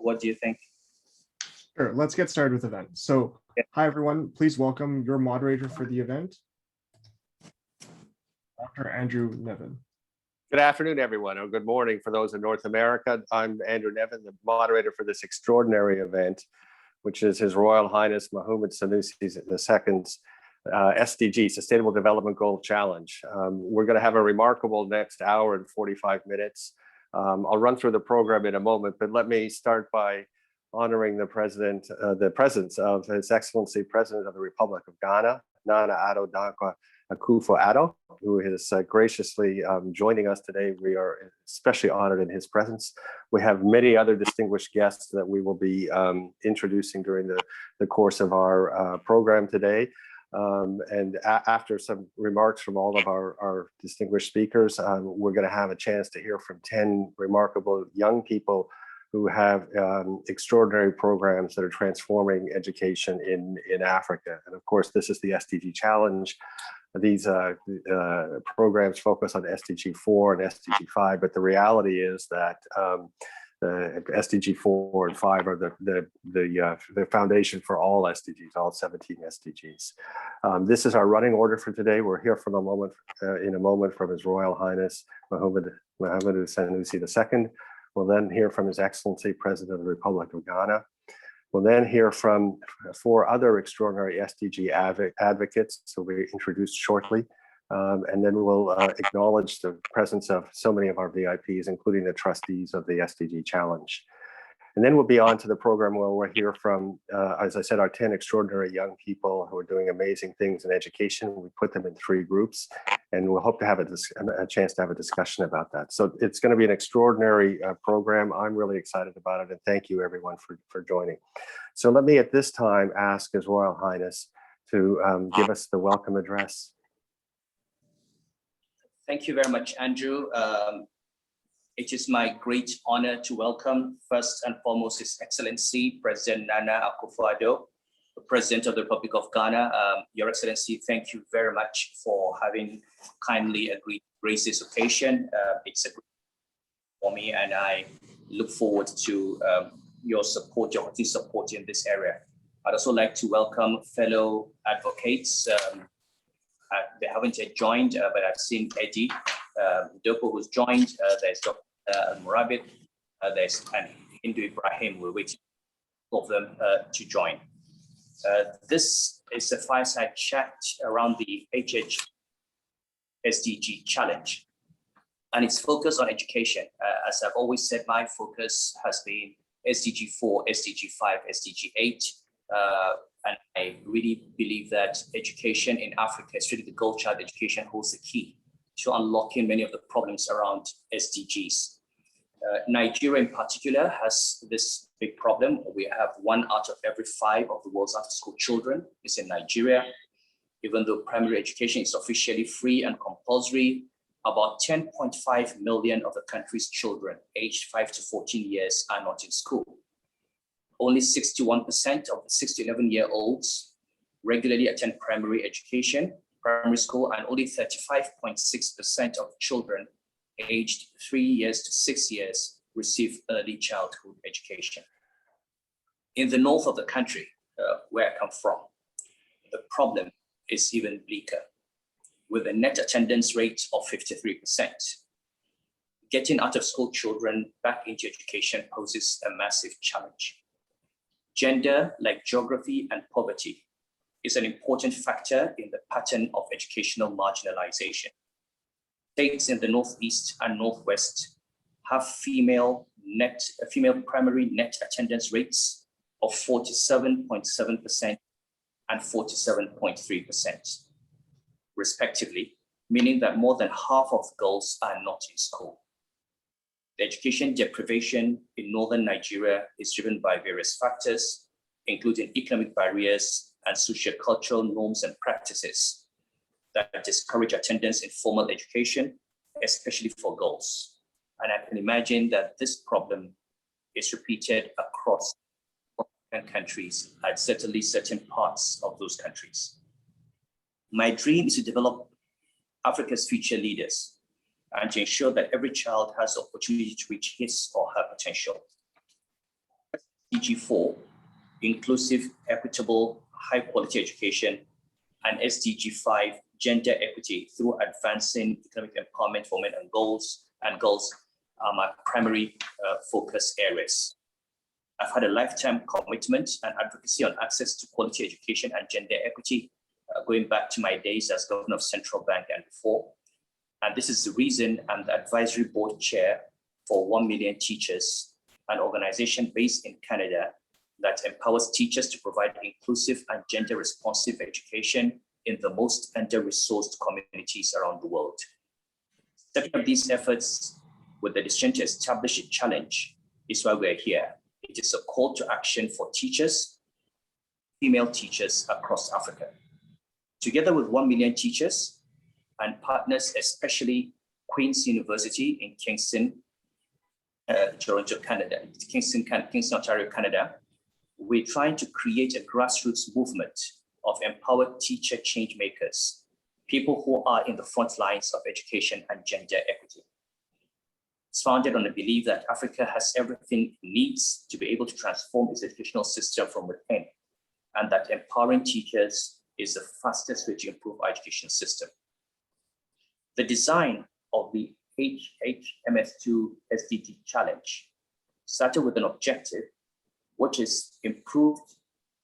what do you think? Sure, let's get started with the event. So, hi everyone, please welcome your moderator for the event, Dr. Andrew Nevin. Good afternoon, everyone, or good morning for those in North America. I'm Andrew Nevin, the moderator for this extraordinary event, which is His Royal Highness Muhammad Sanusi II's SDG, Sustainable Development Goal Challenge. We're going to have a remarkable next hour and 45 minutes. I'll run through the program in a moment, but let me start by honoring the presence of His Excellency President of the Republic of Ghana, Nana Addo Dankwa Akufo-Addo, who is graciously joining us today. We are especially honored in his presence. We have many other distinguished guests that we will be introducing during the course of our program today. After some remarks from all of our distinguished speakers, we're going to have a chance to hear from 10 remarkable young people who have extraordinary programs that are transforming education in Africa. And of course, this is the SDG Challenge. These programs focus on SDG 4 and SDG 5, but the reality is that the SDG 4 and 5 are the foundation for all SDGs, all 17 SDGs. This is our running order for today. We're here in a moment from His Royal Highness Muhammad Sanusi II. We'll then hear from His Excellency President of the Republic of Ghana. We'll then hear from 4 other extraordinary SDG advocates who will be introduced shortly. And then we'll acknowledge the presence of so many of our VIPs, including the trustees of the SDG Challenge. And then we'll be on to the program where we'll hear from, as I said, our 10 extraordinary young people who are doing amazing things in education. We put them in 3 groups, and we'll hope to have a chance to have a discussion about that. So it's going to be an extraordinary program. I'm really excited about it, and thank you everyone for joining. So let me at this time ask His Royal Highness to give us the welcome address. Thank you very much, Andrew. It is my great honor to welcome, first and foremost, His Excellency President Nana Akufo-Addo, the President of the Republic of Ghana. Your Excellency, thank you very much for having kindly agreed to grace this occasion. It's a great for me, and I look forward to your support, your continued support in this area. I'd also like to welcome fellow advocates. They haven't yet joined, but I've seen Eddie Dopo, who's joined. There's Dr. Murabit, there's and Hindu Ibrahim. We're waiting for them to join. This is a fireside chat around the HH SDG challenge, and it's focused on education. As I've always said, my focus has been SDG 4, SDG 5, SDG 8. And I really believe that education in Africa, especially the girl child education, holds the key to unlocking many of the problems around SDGs. Nigeria in particular has this big problem. We have 1 out of every 5 of the world's after-school children is in Nigeria. Even though primary education is officially free and compulsory, about 10.5 million of the country's children aged 5 to 14 years are not in school. Only 61% of the 6 to 11-year-olds regularly attend primary school, and only 35.6% of children aged 3 years to 6 years receive early childhood education. In the north of the country, where I come from, the problem is even bleaker, with a net attendance rate of 53%. Getting out of school children back into education poses a massive challenge. Gender, like geography and poverty, is an important factor in the pattern of educational marginalization. States in the Northeast and Northwest have female primary net attendance rates of 47.7% and 47.3%, respectively, meaning that more than half of girls are not in school. The education deprivation in northern Nigeria is driven by various factors, including economic barriers and socio-cultural norms and practices that discourage attendance in formal education, especially for girls. And I can imagine that this problem is repeated across countries, and certainly certain parts of those countries. My dream is to develop Africa's future leaders and to ensure that every child has the opportunity to reach his or her potential. SDG 4, inclusive, equitable, high quality education, and SDG 5, gender equity through advancing economic empowerment for men and girls are my primary focus areas. I've had a lifetime commitment and advocacy on access to quality education and gender equity, going back to my days as governor of Central Bank and before. And this is the reason I'm the advisory board chair for 1 Million Teachers, an organization based in Canada that empowers teachers to provide inclusive and gender responsive education in the most under-resourced communities around the world. Stepping up these efforts with the decision to establish a challenge is why we're here. It is a call to action for teachers, female teachers across Africa. Together with 1 Million Teachers and partners, especially Queen's University in Kingston, Toronto, Canada, Kingston, Ontario, Canada, we're trying to create a grassroots movement of empowered teacher change makers, people who are in the front lines of education and gender equity. It's founded on the belief that Africa has everything it needs to be able to transform its educational system from within, and that empowering teachers is the fastest way to improve our education system. The design of the HHMS2 SDG challenge started with an objective, which is improved,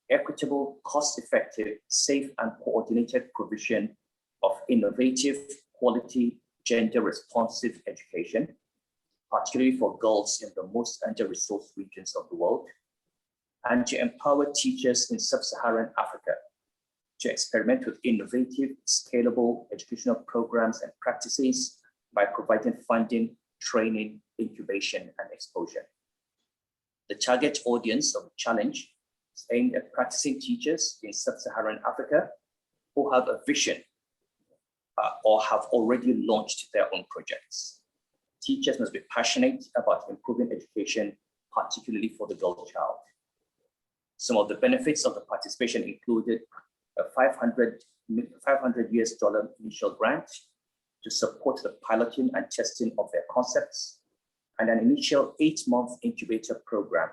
equitable, cost-effective, safe, and coordinated provision of innovative, quality, gender-responsive education, particularly for girls in the most under-resourced regions of the world, and to empower teachers in sub-Saharan Africa to experiment with innovative, scalable educational programs and practices by providing funding, training, incubation, and exposure. The target audience of the challenge is aimed at practicing teachers in sub-Saharan Africa who have a vision or have already launched their own projects. Teachers must be passionate about improving education, particularly for the girl child. Some of the benefits of the participation included a $500 US initial grant to support the piloting and testing of their concepts, and an initial 8-month incubator program,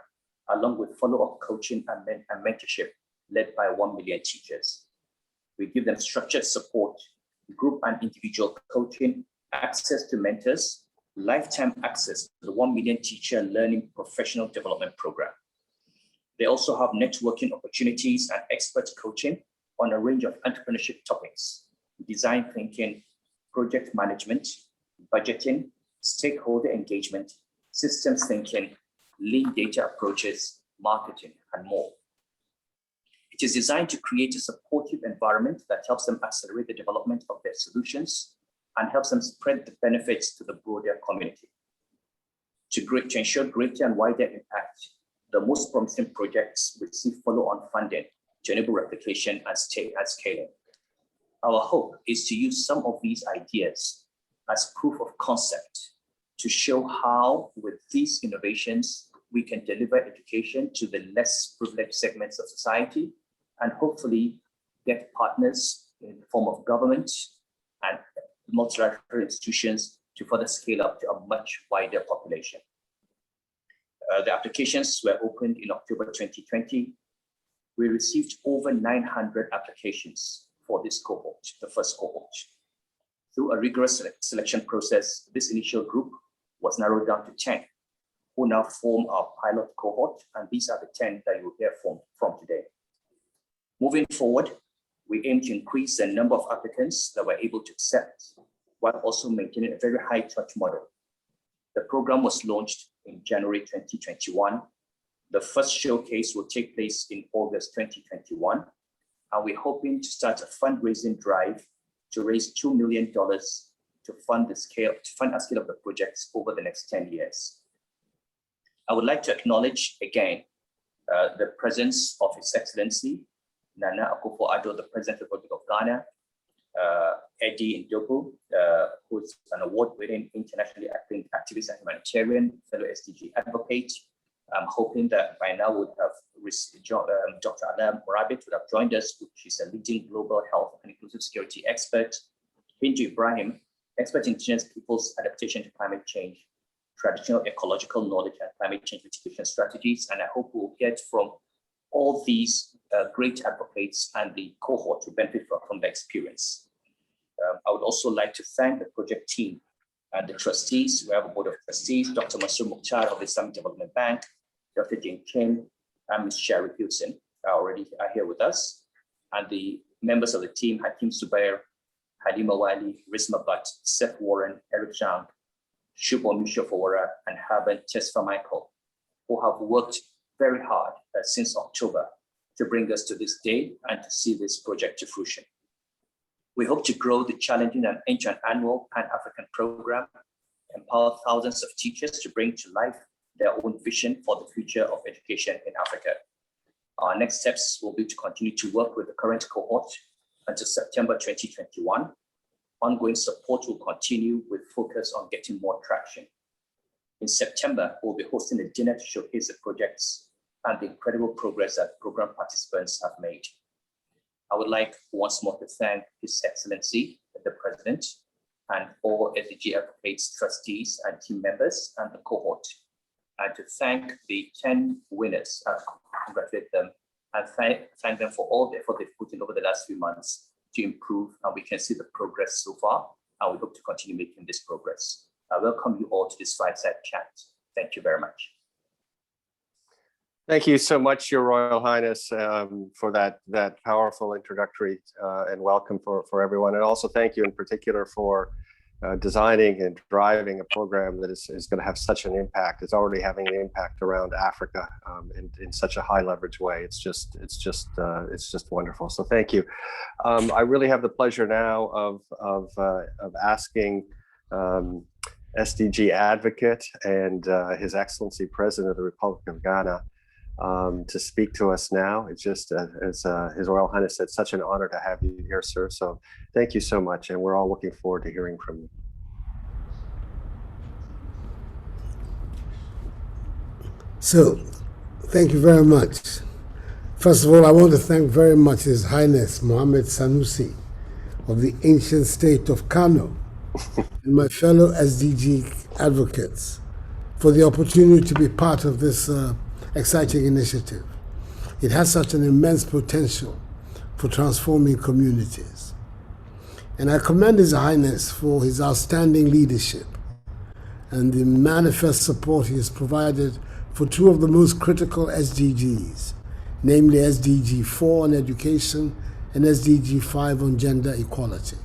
along with follow-up coaching and mentorship led by 1 Million Teachers. We give them structured support, group and individual coaching, access to mentors, lifetime access to the 1 Million Teacher Learning Professional Development Program. They also have networking opportunities and expert coaching on a range of entrepreneurship topics, design thinking, project management, budgeting, stakeholder engagement, systems thinking, lean data approaches, marketing, and more. It is designed to create a supportive environment that helps them accelerate the development of their solutions and helps them spread the benefits to the broader community. To ensure greater and wider impact, the most promising projects receive follow-on funding to enable replication and scaling. Our hope is to use some of these ideas as proof of concept to show how, with these innovations, we can deliver education to the less privileged segments of society and hopefully get partners in the form of government and multilateral institutions to further scale up to a much wider population. The applications were opened in October 2020. We received over 900 applications for this cohort, the first cohort. Through a rigorous selection process, this initial group was narrowed down to 10, who now form our pilot cohort, and these are the 10 that you will hear from today. Moving forward, we aim to increase the number of applicants that were able to accept, while also maintaining a very high touch model. The program was launched in January 2021. The first showcase will take place in August 2021, and we're hoping to start a fundraising drive to raise $2 million to fund a scale of the projects over the next 10 years. I would like to acknowledge again the presence of His Excellency Nana Akufo-Addo, the President of the Republic of Ghana, Eddie Ndogo, who's an award-winning internationally acclaimed activist and humanitarian, fellow SDG advocate. I'm hoping that by now would have Dr. Alam Morabit would have joined us. She's a leading global health and inclusive security expert. Hindu Ibrahim, expert in indigenous people's adaptation to climate change, traditional ecological knowledge and climate change mitigation strategies. And I hope we'll get from all these great advocates and the cohort to benefit from the experience. I would also like to thank the project team and the trustees. We have a board of trustees, Dr. Masur Mukhtar of the Islamic Development Bank, Dr. Jane Chen, and Ms. Sherry Hilton are here with us. And the members of the team, Hakim Zubair, Halima Wali, Rizma Butt, Seth Warren, Eric Zhang, Shubham Mishofawara, and Herbert Tesfa Michael, who have worked very hard since October to bring us to this day and to see this project to fruition. We hope to grow the challenging and ancient annual Pan-African program, empower thousands of teachers to bring to life their own vision for the future of education in Africa. Our next steps will be to continue to work with the current cohort until September 2021. Ongoing support will continue with focus on getting more traction. In September, we'll be hosting a dinner to showcase the projects and the incredible progress that program participants have made. I would like once more to thank His Excellency, the President, and all SDG advocates, trustees, and team members, and the cohort, and to thank the 10 winners, congratulate them, and thank them for all the effort they've put in over the last few months to improve, and we can see the progress so far, and we hope to continue making this progress. I welcome you all to this Fireside chat. Thank you very much. Thank you so much, Your Royal Highness, for that powerful introductory and welcome for everyone. And also thank you in particular for designing and driving a program that is going to have such an impact. It's already having an impact around Africa in such a high leverage way. It's just wonderful. So thank you. I really have the pleasure now of asking SDG advocate and His Excellency President of the Republic of Ghana to speak to us now. It's just, as His Royal Highness said, such an honor to have you here, sir. So thank you so much, and we're all looking forward to hearing from you. So, thank you very much. First of all, I want to thank very much His Highness Muhammad Sanusi of the ancient state of Kano and my fellow SDG advocates for the opportunity to be part of this exciting initiative. It has such an immense potential for transforming communities. And I commend His Highness for his outstanding leadership and the manifest support he has provided for two of the most critical SDGs, namely SDG 4 on education and SDG 5 on gender equality.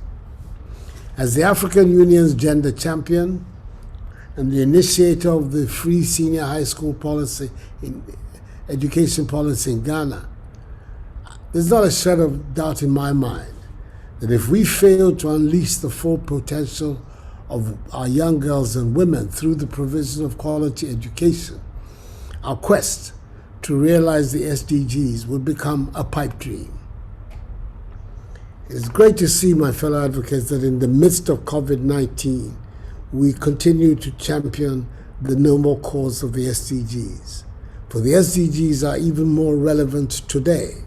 As the African Union's gender champion and the initiator of the free senior high school policy in education policy in Ghana, there's not a shred of doubt in my mind that if we fail to unleash the full potential of our young girls and women through the provision of quality education, our quest to realize the SDGs will become a pipe dream. It's great to see, my fellow advocates, that in the midst of COVID-19, we continue to champion the noble cause of the SDGs. For the SDGs are even more relevant today.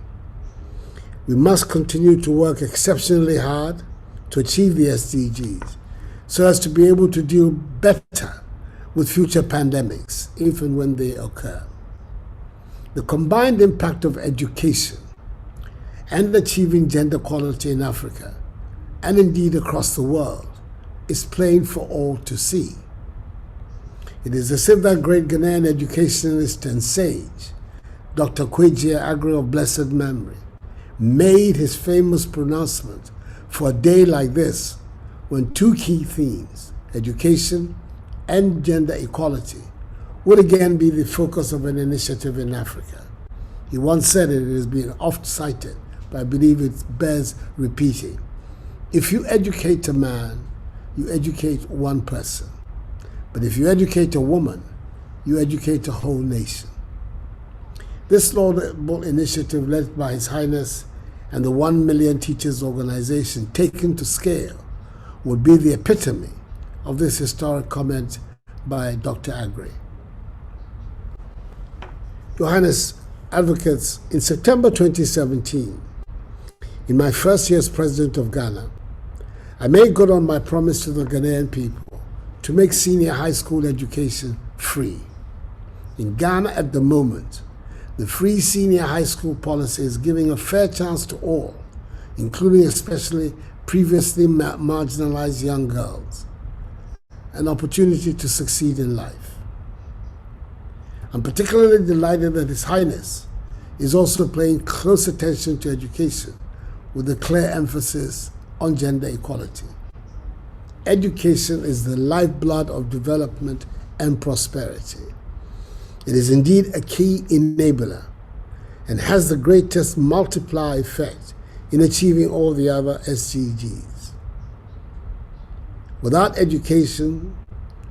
We must continue to work exceptionally hard to achieve the SDGs so as to be able to deal better with future pandemics, even when they occur. The combined impact of education and achieving gender equality in Africa, and indeed across the world, is plain for all to see. It is as if that great Ghanaian educationalist and sage, Dr. Kwegyir Aggrey of blessed memory, made his famous pronouncement for a day like this when two key themes, education and gender equality, would again be the focus of an initiative in Africa. He once said it has been oft cited, but I believe it bears repeating. If you educate a man, you educate one person. But if you educate a woman, you educate a whole nation. This laudable initiative led by His Highness and the 1 Million Teachers Organization taken to scale would be the epitome of this historic comment by Dr. Aggrey. Your Highness, advocates, in September 2017, in my first year as President of Ghana, I made good on my promise to the Ghanaian people to make senior high school education free. In Ghana at the moment, the free senior high school policy is giving a fair chance to all, including especially previously marginalized young girls, an opportunity to succeed in life. I'm particularly delighted that His Highness is also paying close attention to education with a clear emphasis on gender equality. Education is the lifeblood of development and prosperity. It is indeed a key enabler and has the greatest multiplier effect in achieving all the other SDGs. Without education,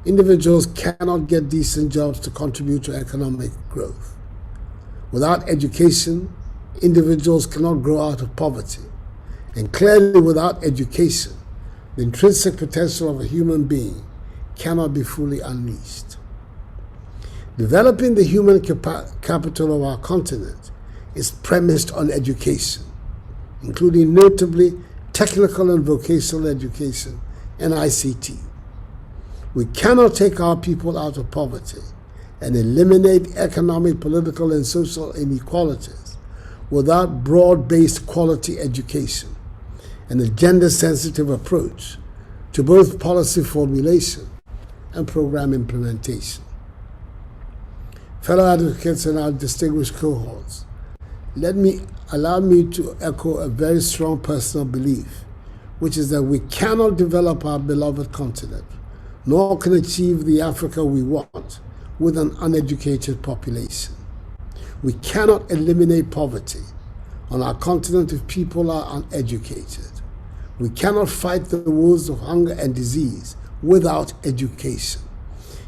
individuals cannot get decent jobs to contribute to economic growth. Without education, individuals cannot grow out of poverty. And clearly, without education, the intrinsic potential of a human being cannot be fully unleashed. Developing the human capital of our continent is premised on education, including notably technical and vocational education and ICT. We cannot take our people out of poverty and eliminate economic, political, and social inequalities without broad-based quality education and a gender-sensitive approach to both policy formulation and program implementation. Fellow advocates and our distinguished cohorts, allow me to echo a very strong personal belief, which is that we cannot develop our beloved continent, nor can achieve the Africa we want with an uneducated population. We cannot eliminate poverty on our continent if people are uneducated. We cannot fight the wars of hunger and disease without education.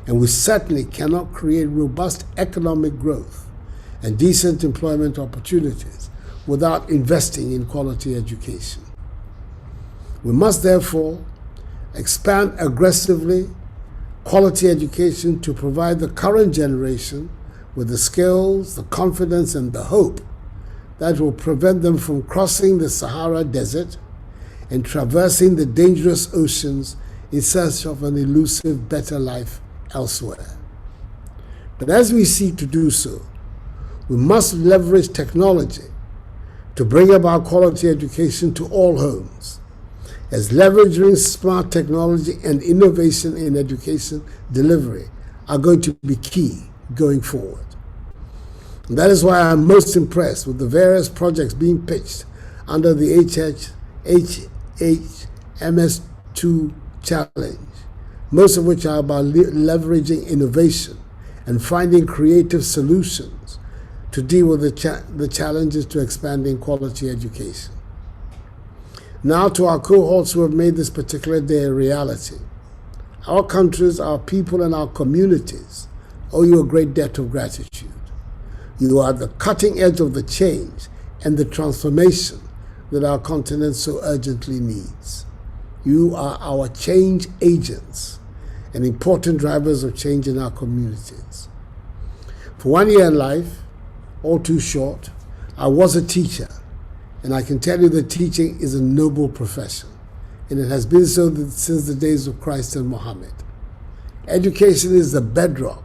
And we certainly cannot create robust economic growth and decent employment opportunities without investing in quality education. We must therefore expand aggressively quality education to provide the current generation with the skills, the confidence, and the hope that will prevent them from crossing the Sahara Desert and traversing the dangerous oceans in search of an elusive better life elsewhere. But as we seek to do so, we must leverage technology to bring about quality education to all homes, as leveraging smart technology and innovation in education delivery are going to be key going forward. And that is why I'm most impressed with the various projects being pitched under the HHMS2 challenge, most of which are about leveraging innovation and finding creative solutions to deal with the challenges to expanding quality education. Now to our cohorts who have made this particular day a reality. Our countries, our people, and our communities owe you a great debt of gratitude. You are the cutting edge of the change and the transformation that our continent so urgently needs. You are our change agents and important drivers of change in our communities. For 1 year in life, all too short, I was a teacher, and I can tell you that teaching is a noble profession, and it has been so since the days of Christ and Muhammad. Education is the bedrock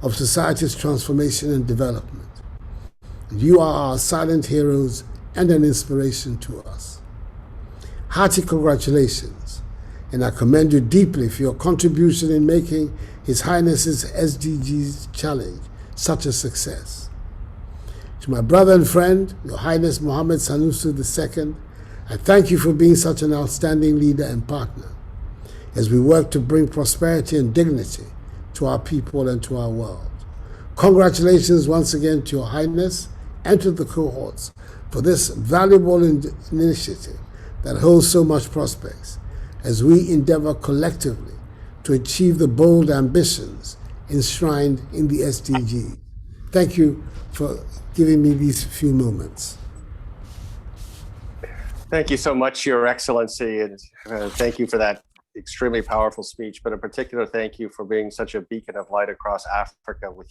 of society's transformation and development. You are our silent heroes and an inspiration to us. Hearty congratulations, and I commend you deeply for your contribution in making His Highness's SDGs challenge such a success. To my brother and friend, Your Highness Muhammad Sanusi II, I thank you for being such an outstanding leader and partner as we work to bring prosperity and dignity to our people and to our world. Congratulations once again to Your Highness and to the cohorts for this valuable initiative that holds so much prospects as we endeavor collectively to achieve the bold ambitions enshrined in the SDG. Thank you for giving me these few moments. Thank you so much, Your Excellency, and thank you for that extremely powerful speech, but in particular, thank you for being such a beacon of light across Africa with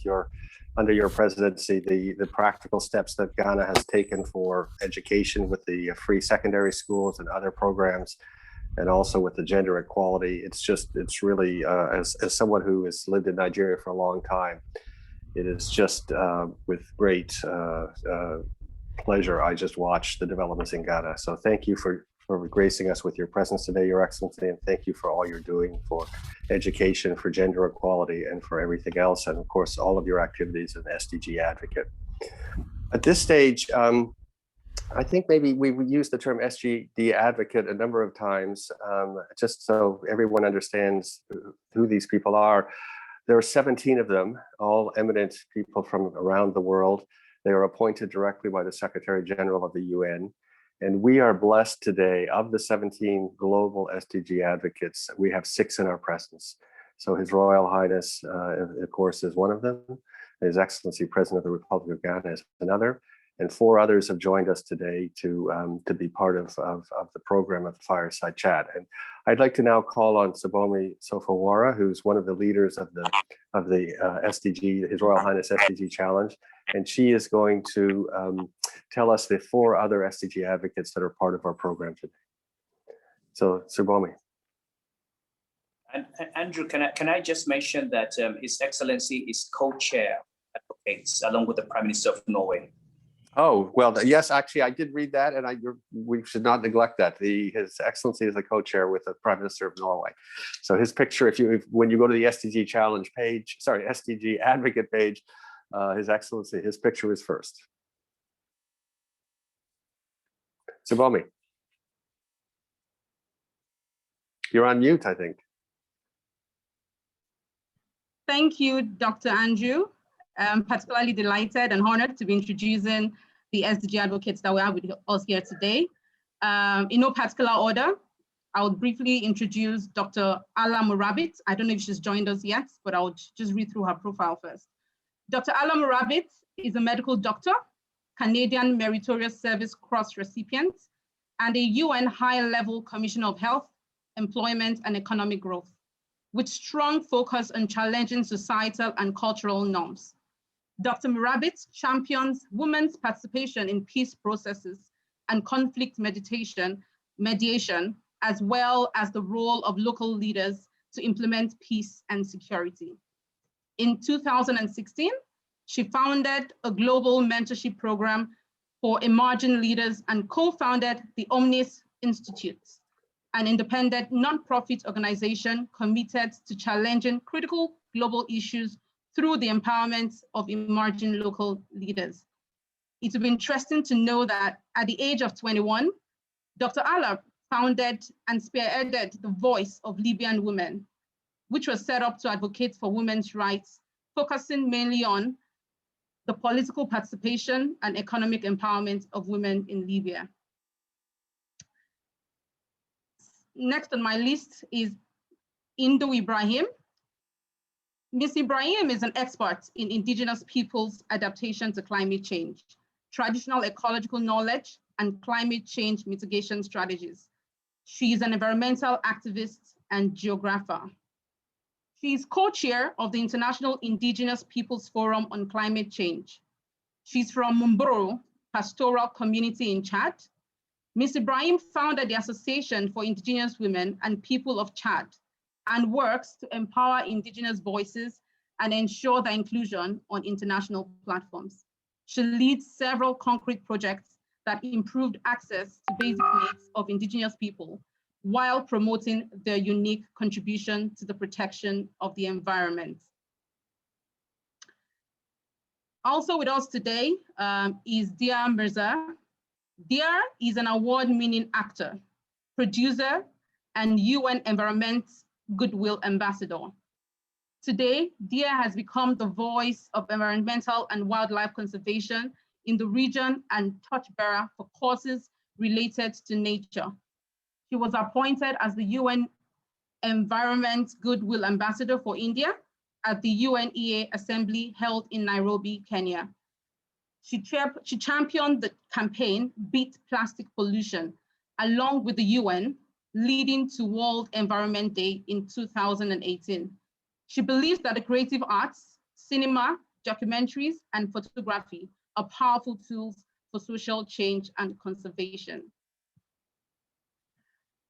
under your presidency, the practical steps that Ghana has taken for education with the free secondary schools and other programs and also with the gender equality. It's really, as someone who has lived in Nigeria for a long time, it is just with great pleasure I just watch the developments in Ghana. So thank you for gracing us with your presence today, Your Excellency, and thank you for all you're doing for education, for gender equality, and for everything else, and of course all of your activities as an SDG advocate. At this stage, I think maybe we've used the term SDG advocate a number of times, just so everyone understands who these people are. There are 17 of them, all eminent people from around the world. They are appointed directly by the Secretary General of the UN. And we are blessed today, of the 17 global SDG advocates, we have 6 in our presence. So His Royal Highness, of course, is one of them. His Excellency, President of the Republic of Ghana, is another. And 4 others have joined us today to be part of the program of the Fireside Chat. And I'd like to now call on Sabomi Sofawara, who's one of the leaders of the SDG, His Royal Highness SDG Challenge. And she is going to tell us the 4 other SDG advocates that are part of our program today. So, Sabomi. And Andrew, can I just mention that His Excellency is co-chair advocates along with the Prime Minister of Norway. Oh, well, yes, actually, I did read that, and we should not neglect that. His Excellency is the co-chair with the Prime Minister of Norway. So his picture, when you go to the SDG Challenge page, sorry, SDG Advocate page, His Excellency, his picture is first. Sabomi, you're on mute, I think. Thank you, Dr. Andrew. I'm particularly delighted and honored to be introducing the SDG advocates that we have with us here today. In no particular order, I would briefly introduce Dr. Ala Murabit. I don't know if she's joined us yet, but I would just read through her profile first. Dr. Ala Murabit is a medical doctor, Canadian Meritorious Service Cross recipient, and a UN high-level Commissioner of Health, Employment and Economic Growth, with strong focus on challenging societal and cultural norms. Dr. Murabit champions women's participation in peace processes and conflict mediation, as well as the role of local leaders to implement peace and security. In 2016, she founded a global mentorship program for emerging leaders and co-founded the Omnis Institute, an independent nonprofit organization committed to challenging critical global issues through the empowerment of emerging local leaders. It will be interesting to know that at the age of 21, Dr. Ala founded and spearheaded the Voice of Libyan Women, which was set up to advocate for women's rights, focusing mainly on the political participation and economic empowerment of women in Libya. Next on my list is Indo Ibrahim. Ms. Ibrahim is an expert in indigenous peoples' adaptation to climate change, traditional ecological knowledge, and climate change mitigation strategies. She is an environmental activist and geographer. She is co-chair of the International Indigenous Peoples Forum on Climate Change. She's from Mumboro Pastoral Community in Chad. Ms. Ibrahim founded the Association for Indigenous Women and People of Chad and works to empower indigenous voices and ensure their inclusion on international platforms. She leads several concrete projects that improved access to basic needs of indigenous people while promoting their unique contribution to the protection of the environment. Also with us today is Dia Mirza. Dia is an award-winning actor, producer, and UN Environment Goodwill Ambassador. Today, Dia has become the voice of environmental and wildlife conservation in the region and torchbearer for causes related to nature. She was appointed as the UN Environment Goodwill Ambassador for India at the UNEA Assembly held in Nairobi, Kenya. She championed the campaign Beat Plastic Pollution along with the UN, leading to World Environment Day in 2018. She believes that the creative arts, cinema, documentaries, and photography are powerful tools for social change and conservation.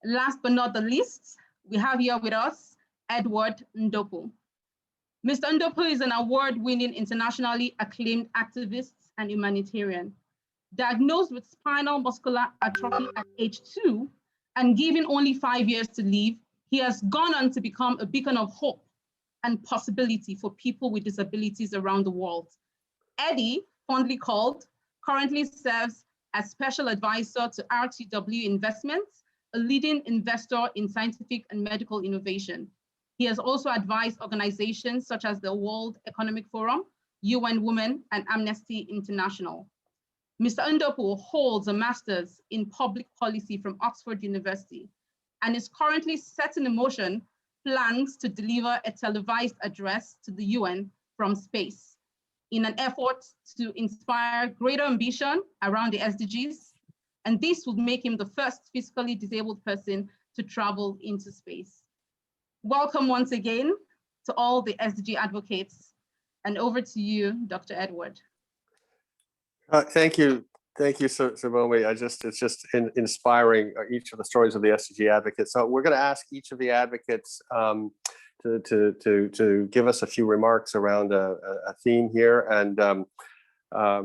Last but not the least, we have here with us Edward Ndopo. Mr. Ndopo is an award-winning, internationally acclaimed activist and humanitarian. Diagnosed with spinal muscular atrophy at age 2 and given only 5 years to live, he has gone on to become a beacon of hope and possibility for people with disabilities around the world. Eddie, fondly called, currently serves as special advisor to RTW Investments, a leading investor in scientific and medical innovation. He has also advised organizations such as the World Economic Forum, UN Women, and Amnesty International. Mr. Ndopo holds a master's in public policy from Oxford University and is currently setting in motion plans to deliver a televised address to the UN from space in an effort to inspire greater ambition around the SDGs. And this would make him the first physically disabled person to travel into space. Welcome once again to all the SDG advocates. And over to you, Dr. Edward. Thank you, Salome. It's just inspiring, each of the stories of the SDG advocates. So we're going to ask each of the advocates to give us a few remarks around a theme here, and a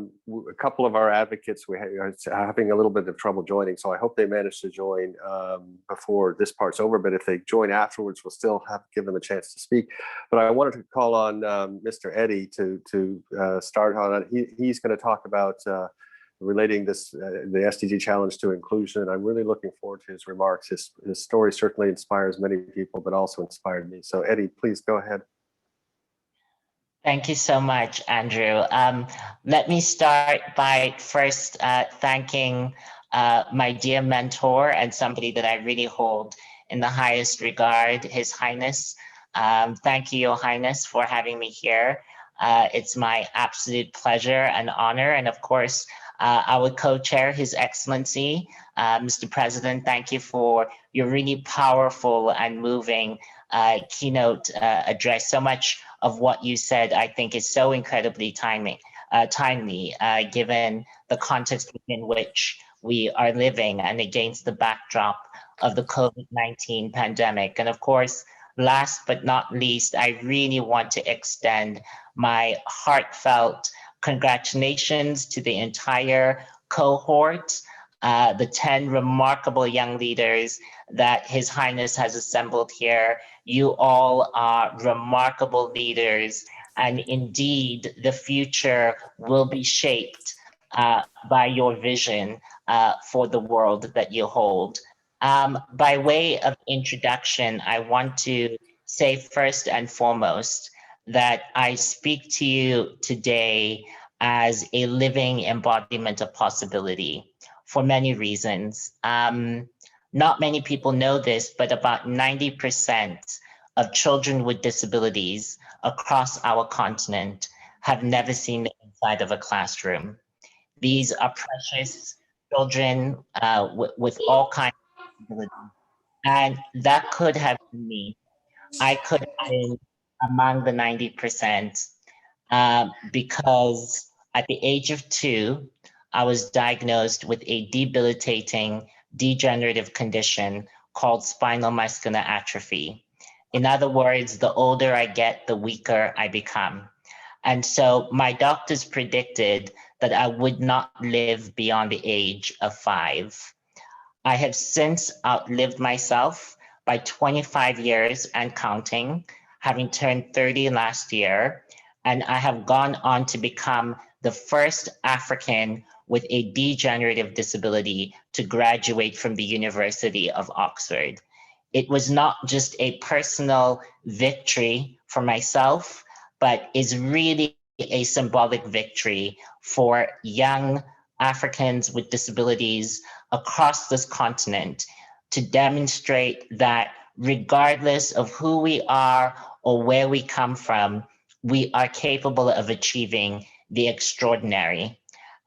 couple of our advocates are having a little bit of trouble joining, so I hope they manage to join before this part's over. But if they join afterwards, we'll still have to give them a chance to speak. But I wanted to call on Mr. Eddie to start on it. He's going to talk about relating the SDG challenge to inclusion. I'm really looking forward to his remarks. His story certainly inspires many people, but also inspired me. So Eddie, please go ahead. Thank you so much, Andrew. Let me start by first thanking my dear mentor and somebody that I really hold in the highest regard, His Highness. Thank you, Your Highness, for having me here. It's my absolute pleasure and honor. And of course, I would co-chair His Excellency, Mr. President. Thank you for your really powerful and moving keynote address. So much of what you said, I think, is so incredibly timely, given the context in which we are living and against the backdrop of the COVID-19 pandemic. And of course, last but not least, I really want to extend my heartfelt congratulations to the entire cohort, the 10 remarkable young leaders that His Highness has assembled here. You all are remarkable leaders, and indeed the future will be shaped by your vision for the world that you hold. By way of introduction, I want to say first and foremost that I speak to you today as a living embodiment of possibility for many reasons. Not many people know this, but about 90% of children with disabilities across our continent have never seen the inside of a classroom. These are precious children with all kinds of disabilities. And that could have been me. I could have been among the 90% because at the age of 2, I was diagnosed with a debilitating degenerative condition called spinal muscular atrophy. In other words, the older I get, the weaker I become. And so my doctors predicted that I would not live beyond the age of 5. I have since outlived myself by 25 years and counting, having turned 30 last year. And I have gone on to become the first African with a degenerative disability to graduate from the University of Oxford. It was not just a personal victory for myself, but is really a symbolic victory for young Africans with disabilities across this continent to demonstrate that regardless of who we are or where we come from, we are capable of achieving the extraordinary.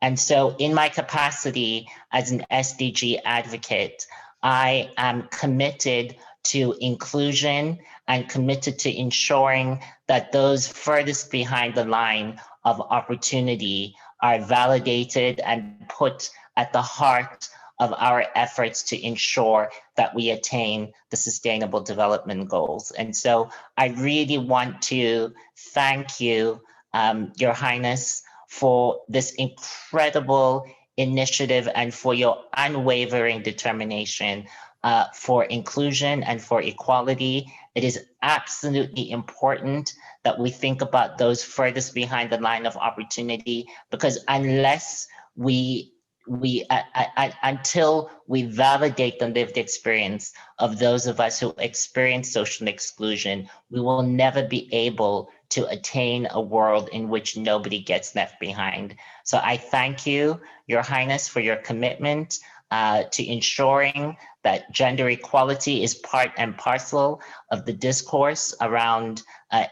And so in my capacity as an SDG advocate, I am committed to inclusion and committed to ensuring that those furthest behind the line of opportunity are validated and put at the heart of our efforts to ensure that we attain the Sustainable Development Goals. And so I really want to thank you, Your Highness, for this incredible initiative and for your unwavering determination for inclusion and for equality. It is absolutely important that we think about those furthest behind the line of opportunity, because unless until we validate the lived experience of those of us who experience social exclusion, we will never be able to attain a world in which nobody gets left behind. So I thank you, Your Highness, for your commitment to ensuring that gender equality is part and parcel of the discourse around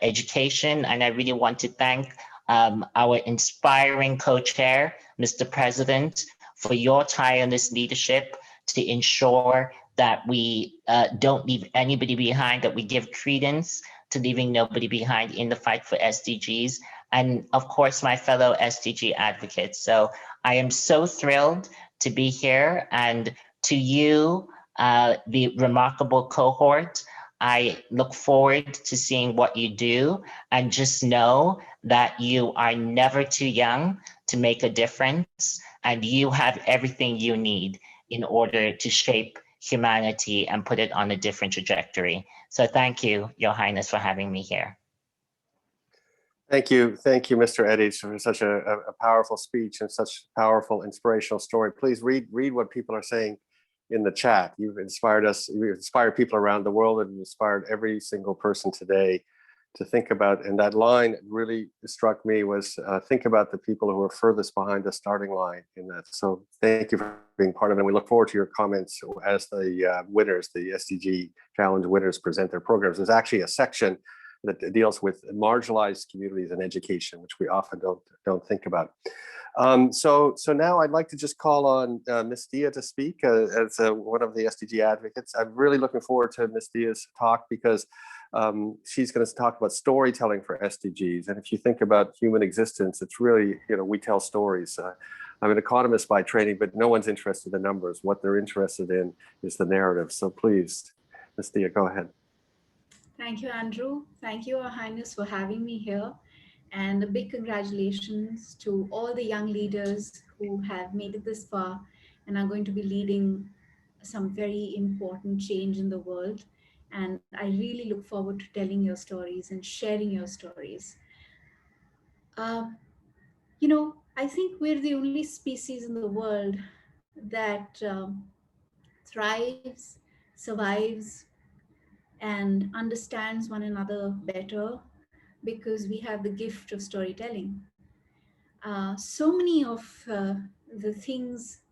education. And I really want to thank our inspiring co-chair, Mr. President, for your tireless leadership to ensure that we don't leave anybody behind, that we give credence to leaving nobody behind in the fight for SDGs, and of course, my fellow SDG advocates. So I am so thrilled to be here, and to you, the remarkable cohort, I look forward to seeing what you do, and just know that you are never too young to make a difference, and you have everything you need in order to shape humanity and put it on a different trajectory. So thank you, Your Highness, for having me here. Thank you, Mr. Eddies, for such a powerful speech and such powerful, inspirational story. Please read what people are saying in the chat. You've inspired us, you've inspired people around the world, and you've inspired every single person today to think about. And that line really struck me was, think about the people who are furthest behind the starting line in that. So thank you for being part of it. And we look forward to your comments as the winners, the SDG Challenge winners, present their programs. There's actually a section that deals with marginalized communities and education, which we often don't think about. So now I'd like to just call on Ms. Dia to speak as one of the SDG advocates. I'm really looking forward to Ms. Dia's talk, because she's going to talk about storytelling for SDGs. And if you think about human existence, it's really, we tell stories. I'm an economist by training, but no one's interested in numbers. What they're interested in is the narrative. So please, Ms. Dia, go ahead. Thank you, Andrew. Thank you, Your Highness, for having me here. And a big congratulations to all the young leaders who have made it this far and are going to be leading some very important change in the world. And I really look forward to telling your stories and sharing your stories. I think we're the only species in the world that thrives, survives, and understands one another better because we have the gift of storytelling. So many of the things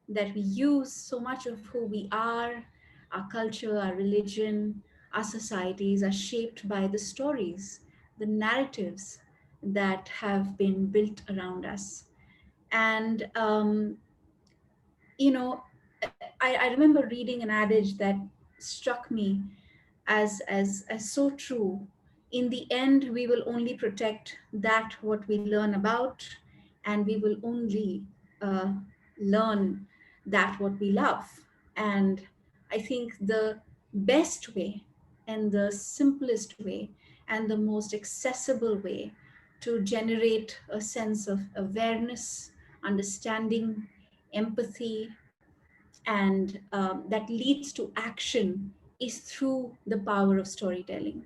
that we use, so much of who we are, our culture, our religion, our societies are shaped by the stories, the narratives that have been built around us. And, I remember reading an adage that struck me as so true. In the end, we will only protect that what we learn about, and we will only learn that what we love. And I think the best way and the simplest way and the most accessible way to generate a sense of awareness, understanding, empathy, and that leads to action is through the power of storytelling.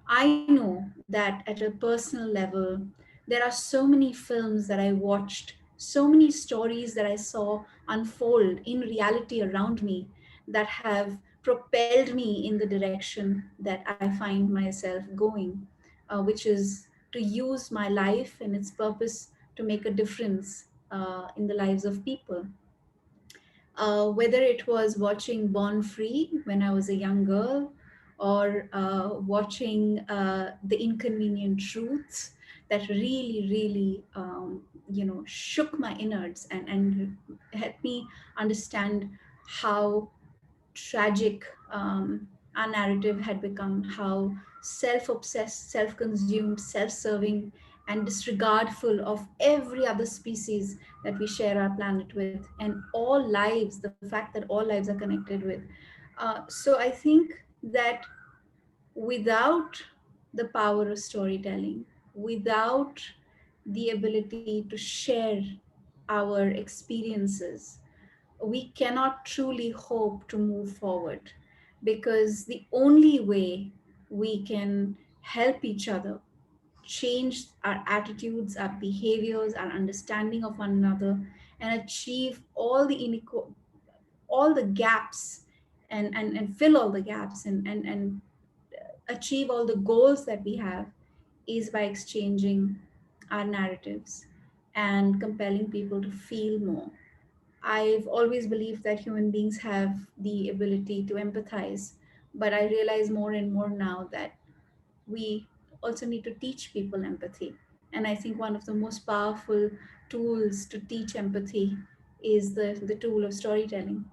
I know that at a personal level, there are so many films that I watched, so many stories that I saw unfold in reality around me that have propelled me in the direction that I find myself going, which is to use my life and its purpose to make a difference in the lives of people. Whether it was watching Born Free when I was a young girl, or watching The Inconvenient Truths that really, shook my innards and helped me understand how tragic our narrative had become, how self-obsessed, self-consumed, self-serving, and disregardful of every other species that we share our planet with, and all lives, the fact that all lives are connected with. So I think that without the power of storytelling, without the ability to share our experiences, we cannot truly hope to move forward, because the only way we can help each other change our attitudes, our behaviors, our understanding of one another, and achieve all the gaps, and fill all the gaps, and achieve all the goals that we have, is by exchanging our narratives and compelling people to feel more. I've always believed that human beings have the ability to empathize, but I realize more and more now that we also need to teach people empathy. And I think one of the most powerful tools to teach empathy is the tool of storytelling.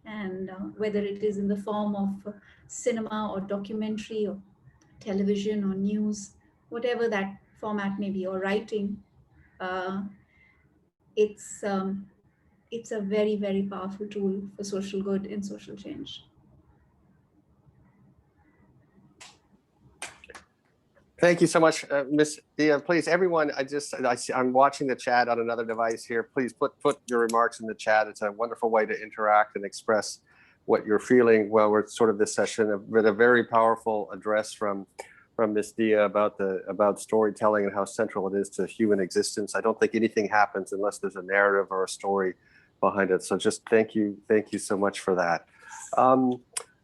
And whether it is in the form of cinema or documentary or television or news, whatever that format may be, or writing, uh, it's it's a very, very powerful tool for social good and social change. Thank you so much, Ms. Dia. Please, everyone, I'm watching the chat on another device here. Please put your remarks in the chat. It's a wonderful way to interact and express what you're feeling. Well, we're sort of this session with a very powerful address from Ms. Dia about storytelling and how central it is to human existence. I don't think anything happens unless there's a narrative or a story behind it. So just thank you so much for that.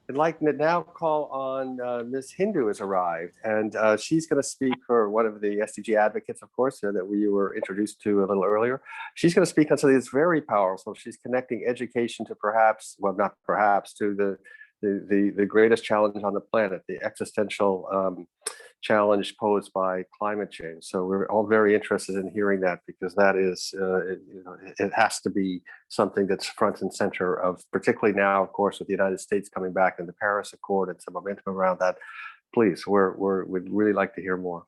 I'd like to now call on Ms. Hindu has arrived, and she's going to speak for one of the SDG advocates, of course, that we were introduced to a little earlier. She's going to speak on something that's very powerful. She's connecting education to to the greatest challenge on the planet, the existential challenge posed by climate change. So we're all very interested in hearing that, because that is, it has to be something that's front and center of, particularly now, of course, with the United States coming back in the Paris Accord and some momentum around that. Please, we'd really like to hear more.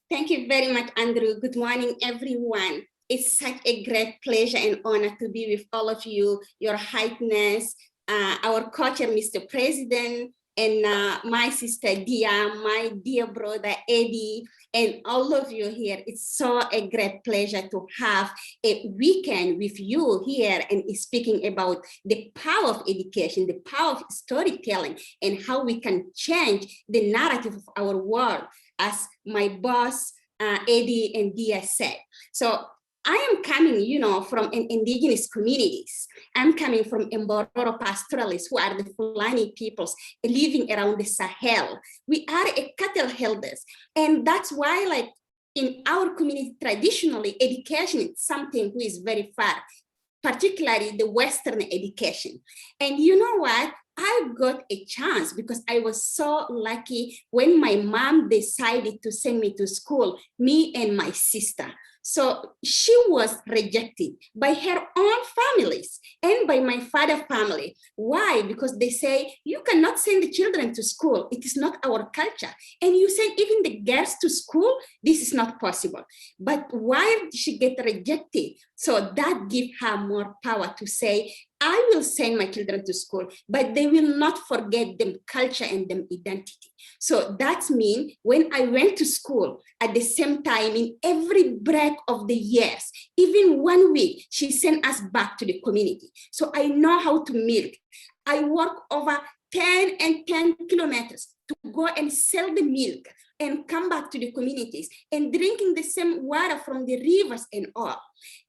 Thank you very much, Andrew. Good morning, everyone. It's such a great pleasure and honor to be with all of you, Your Highness, our co-chair, Mr. President, and my sister Dia, my dear brother Eddie, and all of you here. It's so a great pleasure to have a weekend with you here and speaking about the power of education, the power of storytelling, and how we can change the narrative of our world, as my boss Eddie and Dia said. So I am coming, from indigenous communities. I'm coming from Mbororo pastoralists, who are the Fulani peoples living around the Sahel. We are a cattle herders. And that's why, like, in our community, traditionally, education is something who is very far, particularly the Western education. And you know what? I got a chance because I was so lucky when my mom decided to send me to school, me and my sister. So she was rejected by her own families and by my father's family. Why? Because they say, you cannot send the children to school. It is not our culture. And you send even the girls to school, this is not possible. But why did she get rejected? So that gave her more power to say, I will send my children to school, but they will not forget them culture and them identity. So that means when I went to school at the same time, in every break of the years, even 1 week, she sent us back to the community. So I know how to milk. I work over 10 kilometers to go and sell the milk and come back to the communities and drinking the same water from the rivers and all.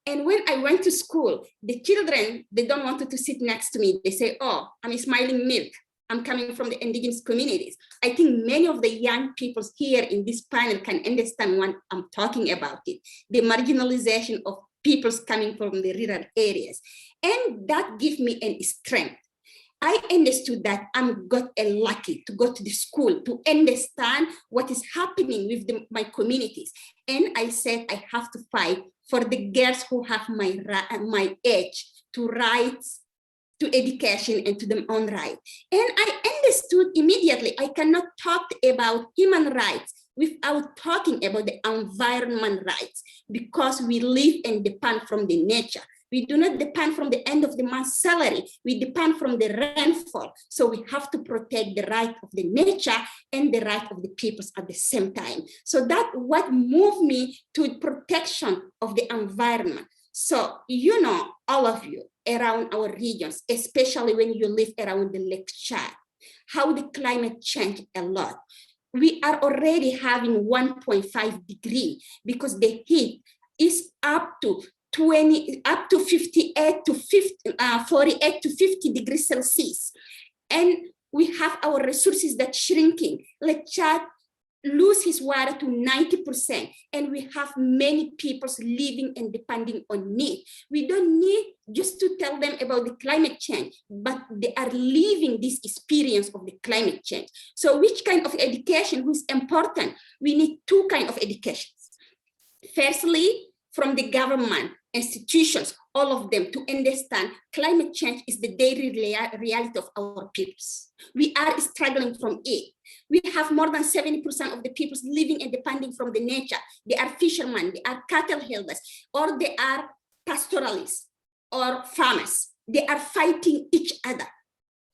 And when I went to school, the children, they don't want to sit next to me. They say, oh, I'm smiling milk. I'm coming from the indigenous communities. I think many of the young people here in this panel can understand what I'm talking about it, the marginalization of peoples coming from the rural areas. And that gives me a strength. I understood that I'm got a lucky to go to the school to understand what is happening with my communities. And I said, I have to fight for the girls who have my age to rights, to education and to their own right. And I understood immediately, I cannot talk about human rights without talking about the environment rights, because we live and depend from the nature. We do not depend from the end of the month's salary. We depend from the rainfall. So we have to protect the right of the nature and the right of the peoples at the same time. So that's what moved me to protection of the environment. So, you know, all of you around our regions, especially when you live around the Lake Chad, how the climate changed a lot. We are already having 1.5 degree because the heat is up to 58 to 48 to 50 degrees Celsius. And we have our resources that shrinking. Lake Chad lose his water to 90%, and we have many people living and depending on it. We don't need just to tell them about the climate change, but they are living this experience of the climate change. So which kind of education is important? We need two kinds of educations. Firstly, from the government, institutions, all of them, to understand climate change is the daily reality of our peoples. We are struggling from it. We have more than 70% of the peoples living and depending from the nature. They are fishermen, they are cattle herders, or they are pastoralists or farmers. They are fighting each other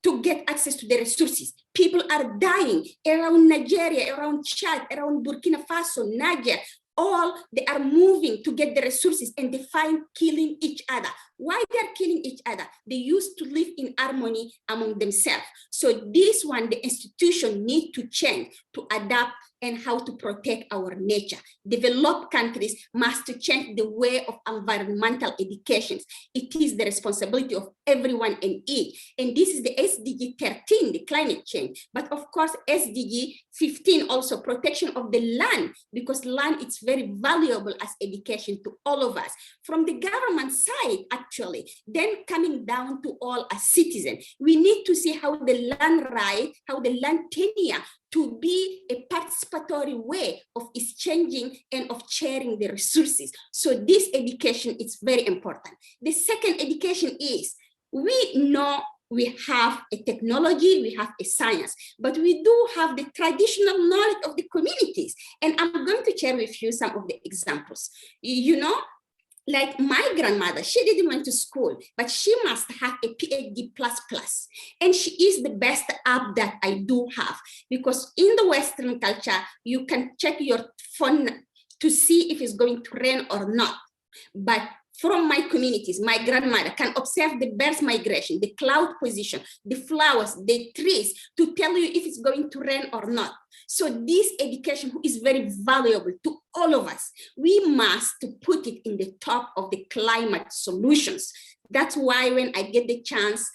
to get access to the resources. People are dying around Nigeria, around Chad, around Burkina Faso, Niger. All they are moving to get the resources, and they find killing each other. Why they are killing each other? They used to live in harmony among themselves. So this one, the institution need to change to adapt and how to protect our nature. Developed countries must change the way of environmental education. It is the responsibility of everyone and each. And this is the SDG 13, the climate change. But of course, SDG 15 also protection of the land, because land is very valuable as education to all of us. From the government side, actually, then coming down to all as citizens, we need to see how the land right, how the land tenure to be a participatory way of exchanging and of sharing the resources. So this education is very important. The second education is, we know we have a technology, we have a science, but we do have the traditional knowledge of the communities. And I'm going to share with you some of the examples. You know, like my grandmother, she didn't went to school, but she must have a PhD++. And she is the best app that I do have, because in the Western culture, you can check your phone to see if it's going to rain or not. But from my communities, my grandmother can observe the birds migration, the cloud position, the flowers, the trees, to tell you if it's going to rain or not. So this education is very valuable to all of us. We must put it in the top of the climate solutions. That's why when I get the chance,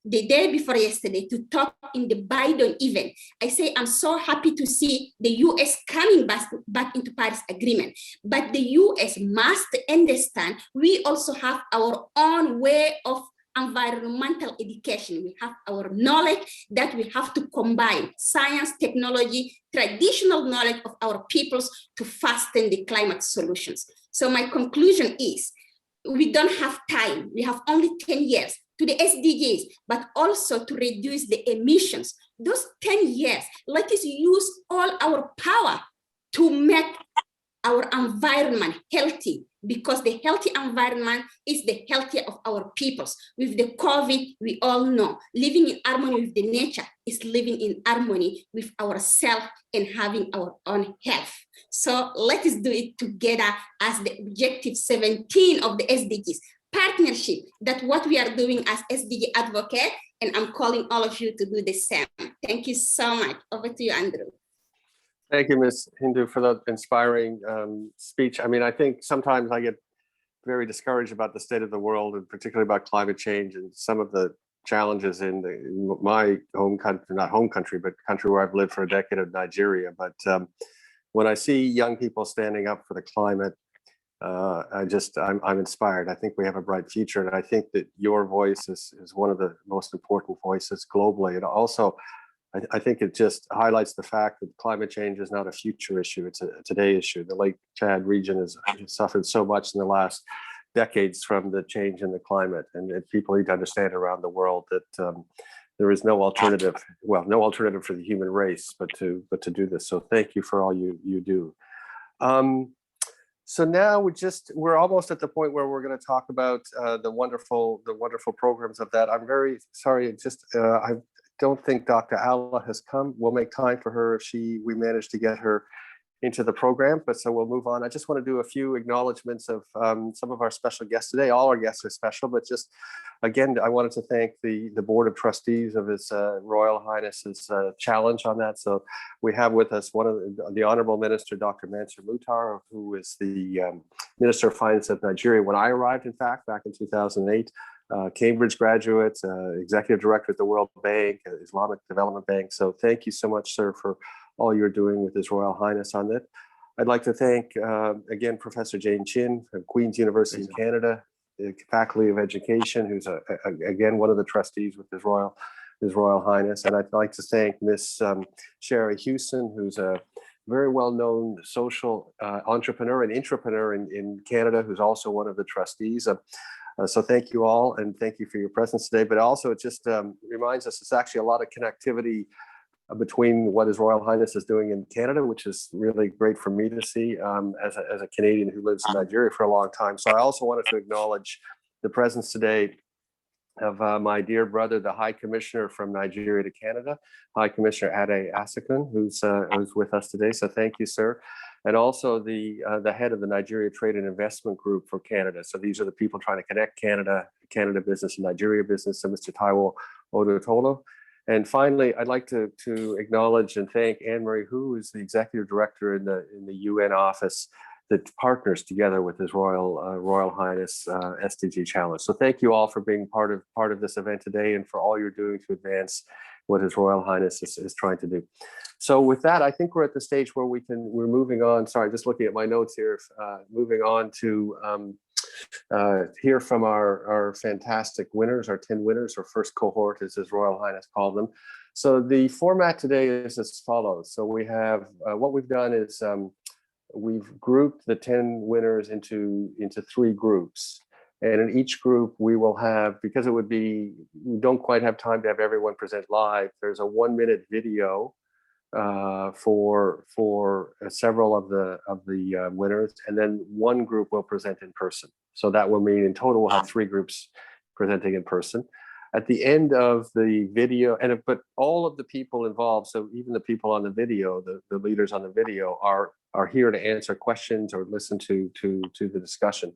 the day before yesterday, to talk in the Biden event, I say I'm so happy to see the US coming back into Paris Agreement. But the US must understand we also have our own way of environmental education. We have our knowledge that we have to combine science, technology, traditional knowledge of our peoples to fasten the climate solutions. So my conclusion is, we don't have time. We have only 10 years to the SDGs, but also to reduce the emissions. Those 10 years, let us use all our power to make our environment healthy, because the healthy environment is the healthier of our peoples. With the COVID, we all know, living in harmony with the nature is living in harmony with ourselves and having our own health. So let us do it together as the objective 17 of the SDGs. Partnership, that what we are doing as SDG advocate, and I'm calling all of you to do the same. Thank you so much. Over to you, Andrew. Thank you, Ms. Hindu, for that inspiring speech. I mean, I think sometimes I get very discouraged about the state of the world, and particularly about climate change and some of the challenges in my home country, not home country, but country where I've lived for a decade, of Nigeria. But when I see young people standing up for the climate, I'm inspired. I think we have a bright future, and I think that your voice is one of the most important voices globally. And also, I think it just highlights the fact that climate change is not a future issue, it's a today issue. The Lake Chad region has suffered so much in the last decades from the change in the climate, and people need to understand around the world that there is no alternative. Well, no alternative for the human race, but to do this. So thank you for all you do. So now we're almost at the point where we're going to talk about the wonderful programs of that. I'm very sorry. I don't think Dr. Allah has come. We'll make time for her if we manage to get her into the program, but so we'll move on. I just want to do a few acknowledgements of some of our special guests today. All our guests are special, but just again, I wanted to thank the Board of Trustees of His Royal Highness's challenge on that. So we have with us one of the Honorable Minister, Dr. Mansur Muhtar, who is the Minister of Finance of Nigeria when I arrived, in fact, back in 2008. Cambridge graduate, Executive Director at the World Bank, Islamic Development Bank. So thank you so much, sir, for all you're doing with His Royal Highness on that. I'd like to thank, again, Professor Jane Chin from Queen's University in Canada, the Faculty of Education, who's, again, one of the trustees with His Royal Highness. And I'd like to thank Miss Sherry Houston, who's a very well-known social entrepreneur and intrapreneur in Canada, who's also one of the trustees. So thank you all, and thank you for your presence today. But also it just reminds us, it's actually a lot of connectivity between what His Royal Highness is doing in Canada, which is really great for me to see as a Canadian who lives in Nigeria for a long time. So I also wanted to acknowledge the presence today of my dear brother, the High Commissioner from Nigeria to Canada, High Commissioner Ade Asakun, who's with us today. So thank you, sir. And also the head of the Nigeria Trade and Investment Group for Canada. So these are the people trying to connect Canada business and Nigeria business. So Mr. Taiwo Odotolo. And finally, I'd like to acknowledge and thank Anne-Marie, who is the Executive Director in the UN office that partners together with His Royal Highness SDG Challenge. So thank you all for being part of this event today and for all you're doing to advance what His Royal Highness is trying to do. So with that, I think we're at the stage where we're moving on. Sorry, just looking at my notes here, moving on to hear from our fantastic winners, our 10 winners, or first cohort, as His Royal Highness called them. So the format today is as follows. So we have, what we've done is we've grouped the 10 winners into 3 groups. And in each group, we will have, because we don't quite have time to have everyone present live, there's a 1-minute video for several of the winners, and then one group will present in person. So that will mean in total we'll have 3 groups presenting in person. At the end of the video, but all of the people involved, so even the people on the video, the leaders on the video are here to answer questions or listen to the discussion.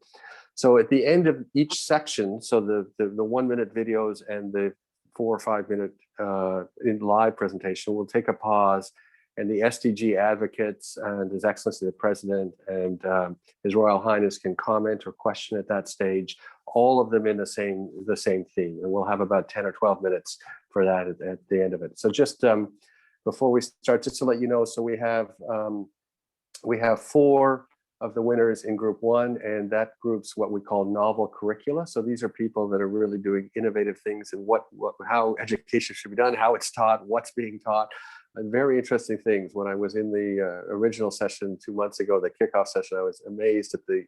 So at the end of each section, so the 1-minute videos and the 4 or 5 minute in live presentation, we'll take a pause, and the SDG advocates and His Excellency the President and His Royal Highness can comment or question at that stage, all of them in the same theme. And we'll have about 10 or 12 minutes for that at the end of it. So just before we start, just to let you know, so we have 4 of the winners in group 1, and that group's what we call novel curricula. So these are people that are really doing innovative things and how education should be done, how it's taught, what's being taught, and very interesting things. When I was in the original session 2 months ago, the kickoff session, I was amazed at the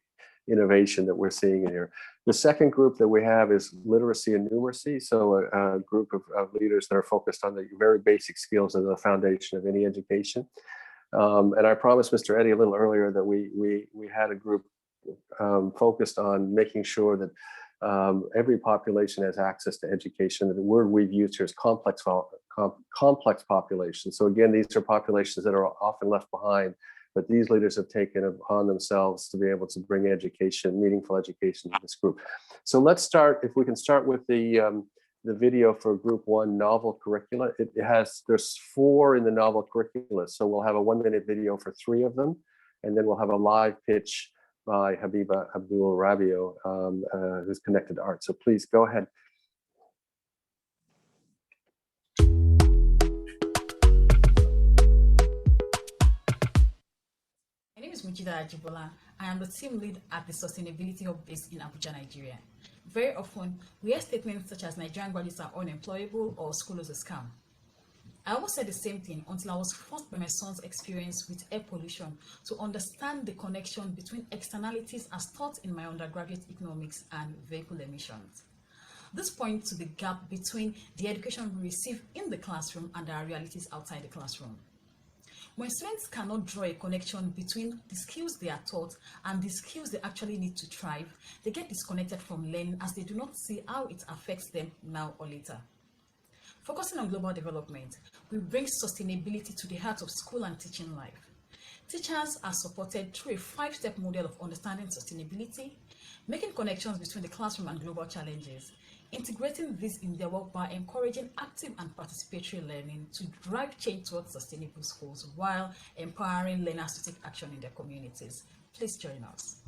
innovation that we're seeing in here. The second group that we have is literacy and numeracy. So a group of leaders that are focused on the very basic skills as the foundation of any education. And I promised Mr. Eddy a little earlier that we had a group focused on making sure that every population has access to education. And the word we've used here is complex population. So again, these are populations that are often left behind, but these leaders have taken it upon themselves to be able to bring education, meaningful education to this group. So let's start, if we can start with the video for group 1 novel curricula. There's 4 in the novel curricula. So we'll have a 1-minute video for 3 of them. And then we'll have a live pitch by Habiba Abdul Rabio, who's connected to art. So please go ahead. My name is Mujida Ajibola. I am the team lead at the Sustainability Hub based in Abuja, Nigeria. Very often, we hear statements such as Nigerian graduates are unemployable or school is a scam. I almost said the same thing until I was forced by my son's experience with air pollution to understand the connection between externalities as taught in my undergraduate economics and vehicle emissions. This points to the gap between the education we receive in the classroom and our realities outside the classroom. When students cannot draw a connection between the skills they are taught and the skills they actually need to thrive, they get disconnected from learning as they do not see how it affects them now or later. Focusing on global development, we bring sustainability to the heart of school and teaching life. Teachers are supported through a 5-step model of understanding sustainability, making connections between the classroom and global challenges, integrating this in their work by encouraging active and participatory learning to drive change towards sustainable schools while empowering learners to take action in their communities. Please join us.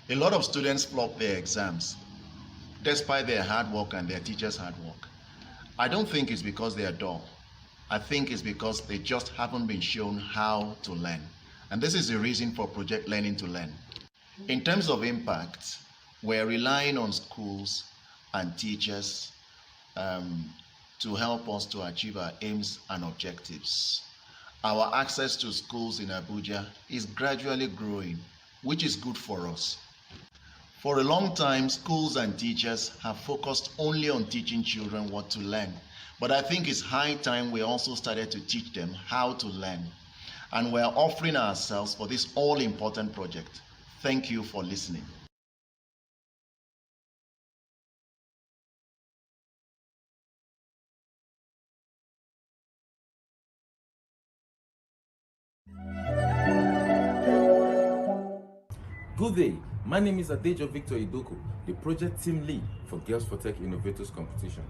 A lot of students flop their exams, despite their hard work and their teachers' hard work. I don't think it's because they are dull. I think it's because they just haven't been shown how to learn. And this is the reason for Project Learning to Learn. In terms of impact, we're relying on schools and teachers to help us to achieve our aims and objectives. Our access to schools in Abuja is gradually growing, which is good for us. For a long time, schools and teachers have focused only on teaching children what to learn. But I think it's high time we also started to teach them how to learn. And we're offering ourselves for this all-important project. Thank you for listening. Good day, my name is Adejo Victor Idoko, the project team lead for Girls for Tech Innovators Competition.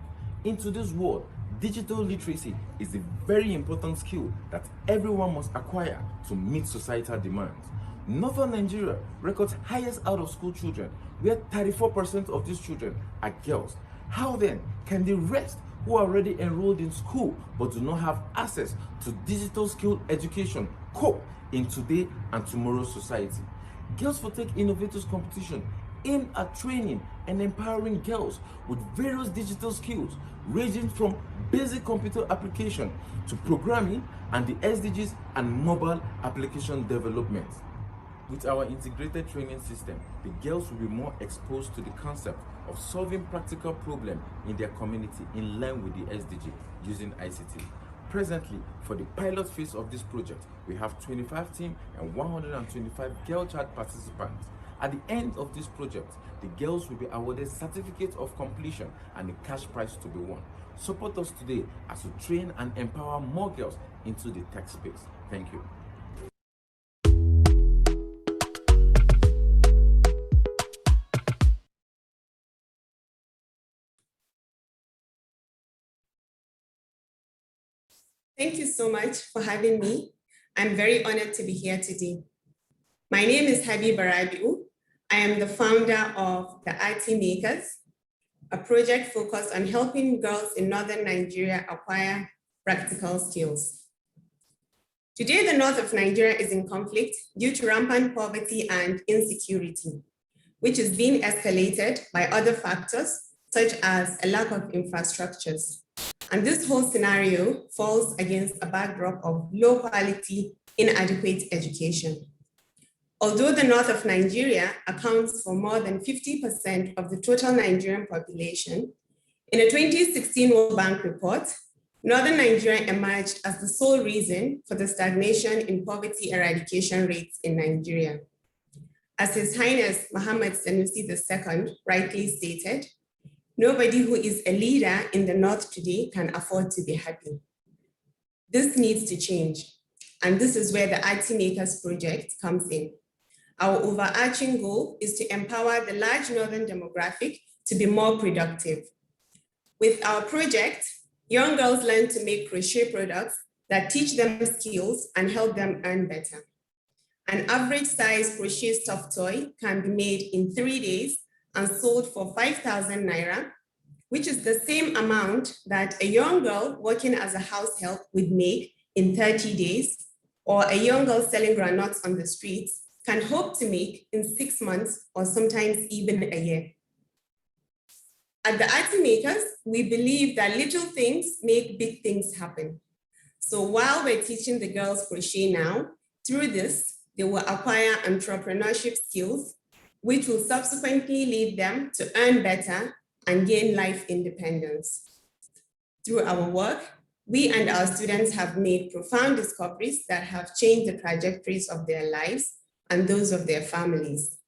In today's world, digital literacy is a very important skill that everyone must acquire to meet societal demands. Northern Nigeria records highest out of school children, where 34% of these children are girls. How then can the rest who are already enrolled in school but do not have access to digital skill education cope in today and tomorrow's society? Girls for Tech Innovators Competition aim at training and empowering girls with various digital skills ranging from basic computer application to programming and the SDGs and mobile application development. With our integrated training system, the girls will be more exposed to the concept of solving practical problems in their community in line with the SDG using ICT. Presently, for the pilot phase of this project, we have 25 teams and 125 girl child participants. At the end of this project, the girls will be awarded certificates of completion and a cash prize to be won. Support us today as we train and empower more girls into the tech space. Thank you. Thank you so much for having me. I'm very honored to be here today. My name is Habib Arabiu. I am the founder of the IT Makers, a project focused on helping girls in Northern Nigeria acquire practical skills. Today, the north of Nigeria is in conflict due to rampant poverty and insecurity, which is being escalated by other factors, such as a lack of infrastructures. And this whole scenario falls against a backdrop of low quality, inadequate education. Although the north of Nigeria accounts for more than 50% of the total Nigerian population, in a 2016 World Bank report, Northern Nigeria emerged as the sole reason for the stagnation in poverty eradication rates in Nigeria. As His Highness Muhammad Sanusi II rightly stated, nobody who is a leader in the north today can afford to be happy. This needs to change, and this is where the IT Makers project comes in. Our overarching goal is to empower the large northern demographic to be more productive. With our project, young girls learn to make crochet products that teach them skills and help them earn better. An average size crochet stuffed toy can be made in 3 days and sold for 5,000 naira, which is the same amount that a young girl working as a house help would make in 30 days, or a young girl selling granuts on the streets can hope to make in 6 months or sometimes even a year. At the IT Makers, we believe that little things make big things happen. So while we're teaching the girls crochet now, through this, they will acquire entrepreneurship skills, which will subsequently lead them to earn better and gain life independence. Through our work, we and our students have made profound discoveries that have changed the trajectories of their lives and those of their families.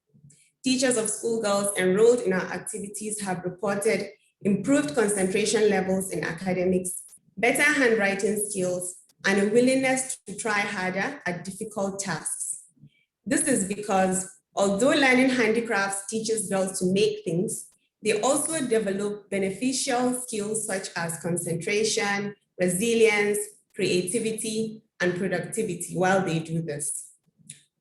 Teachers of schoolgirls enrolled in our activities have reported improved concentration levels in academics, better handwriting skills, and a willingness to try harder at difficult tasks. This is because although learning handicrafts teaches girls to make things, they also develop beneficial skills such as concentration, resilience, creativity, and productivity while they do this.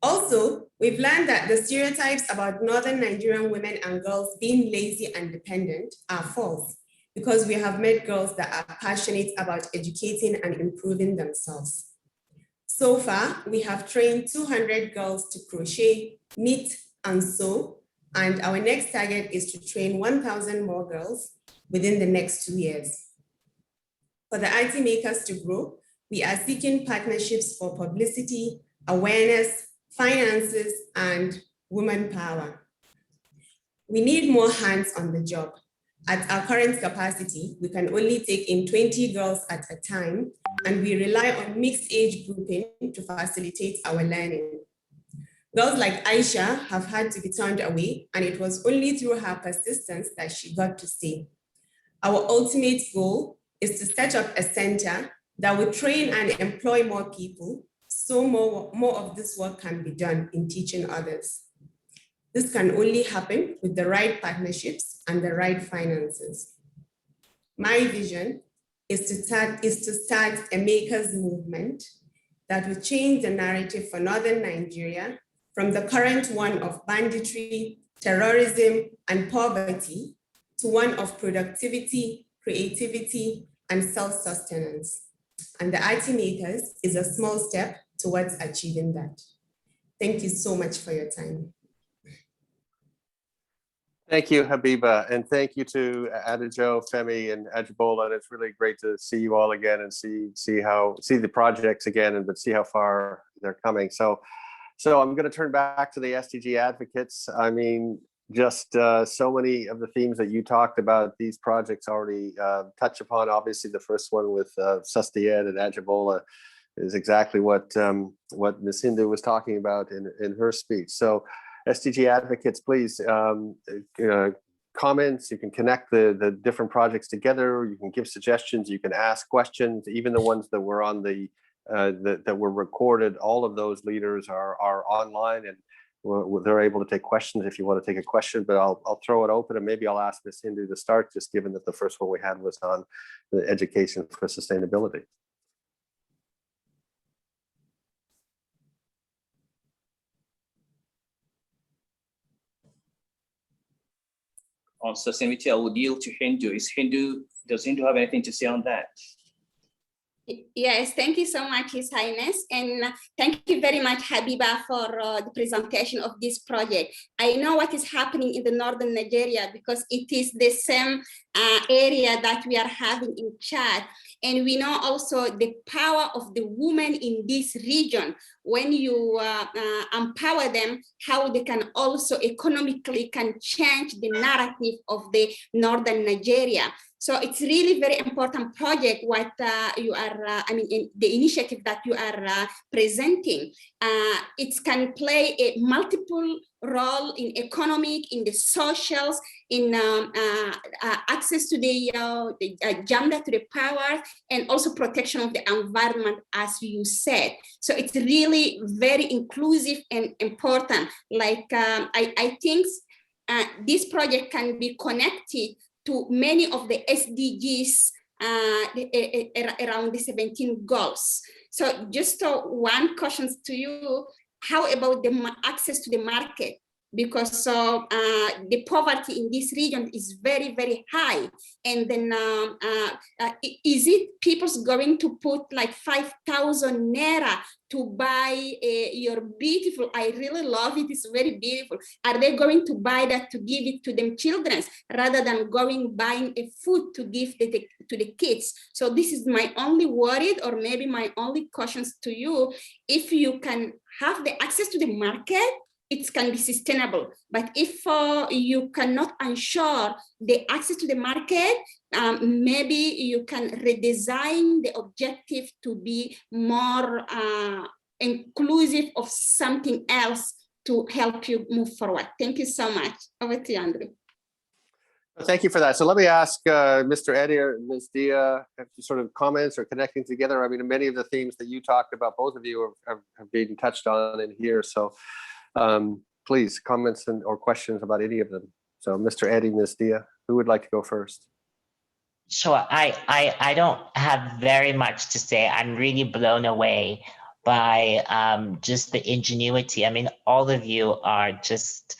Also, we've learned that the stereotypes about Northern Nigerian women and girls being lazy and dependent are false, because we have met girls that are passionate about educating and improving themselves. So far, we have trained 200 girls to crochet, knit, and sew, and our next target is to train 1,000 more girls within the next 2 years. For the IT makers to grow, we are seeking partnerships for publicity, awareness, finances, and women power. We need more hands on the job. At our current capacity, we can only take in 20 girls at a time, and we rely on mixed age grouping to facilitate our learning. Girls like Aisha have had to be turned away, and it was only through her persistence that she got to stay. Our ultimate goal is to set up a center that will train and employ more people, so more of this work can be done in teaching others. This can only happen with the right partnerships and the right finances. My vision is to start a makers movement that will change the narrative for Northern Nigeria from the current one of banditry, terrorism, and poverty to one of productivity, creativity, and self-sustenance. And the IT Makers is a small step towards achieving that. Thank you so much for your time. Thank you, Habiba, and thank you to Adejo, Femi, and Ajibola. And it's really great to see you all again and see the projects again, but see how far they're coming. So I'm going to turn back to the SDG advocates. I mean, just so many of the themes that you talked about, these projects already touch upon. Obviously, the first one with Sustied and Ajibola is exactly what Ms. Hindu was talking about in her speech. So SDG advocates, please, comments, you can connect the different projects together, you can give suggestions, you can ask questions, even the ones that were on the that were recorded. All of those leaders are online, and they're able to take questions if you want to take a question, but I'll throw it open, and maybe I'll ask Ms. Hindu to start, just given that the first one we had was on the education for sustainability. On sustainability, I would yield to Hindu. Does Hindu have anything to say on that? Yes, thank you so much, His Highness. And thank you very much, Habiba, for the presentation of this project. I know what is happening in the Northern Nigeria because it is the same area that we are having in Chad. And we know also the power of the women in this region. When you empower them, how they can also economically can change the narrative of the Northern Nigeria. So it's really very important project what you are, in the initiative that you are presenting. It can play a multiple role in economic, in the socials, in access to the gender to the power, and also protection of the environment, as you said. So it's really very inclusive and important. Like I think this project can be connected to many of the SDGs around the 17 goals. So just one question to you, how about the access to the market? Because the poverty in this region is very, very high. And then is it people's going to put like 5,000 naira to buy your beautiful, I really love it, it's very beautiful. Are they going to buy that to give it to them children rather than buying a food to give to the kids? So this is my only worry, or maybe my only questions to you. If you can have the access to the market, it can be sustainable. But if you cannot ensure the access to the market, maybe you can redesign the objective to be more inclusive of something else to help you move forward. Thank you so much. Over to you, Andrew. Thank you for that. So let me ask Mr. Eddie or Ms. Dia, sort of comments or connecting together. I mean, many of the themes that you talked about, both of you have been touched on in here. So please, comments or questions about any of them. So Mr. Eddie, Ms. Dia, who would like to go first? Sure, I don't have very much to say. I'm really blown away by just the ingenuity. I mean, all of you are just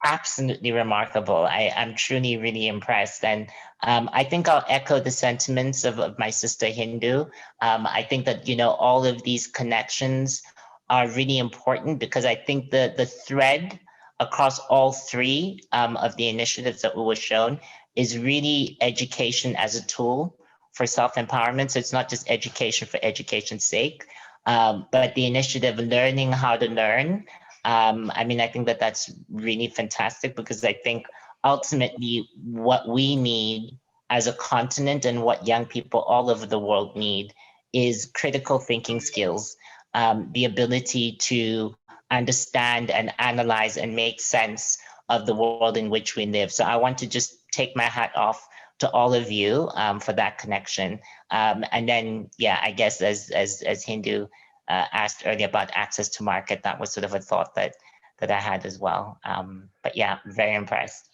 absolutely remarkable. I'm truly really impressed. And I think I'll echo the sentiments of my sister Hindu. I think that, you know, all of these connections are really important, because I think the thread across all three of the initiatives that were shown is really education as a tool for self-empowerment. So it's not just education for education's sake, but the initiative learning how to learn. I mean, I think that that's really fantastic, because I think ultimately what we need as a continent and what young people all over the world need is critical thinking skills, the ability to understand and analyze and make sense of the world in which we live. So I want to just take my hat off to all of you for that connection. And then, yeah, I guess as Hindu asked earlier about access to market, that was sort of a thought that I had as well. But yeah, very impressed.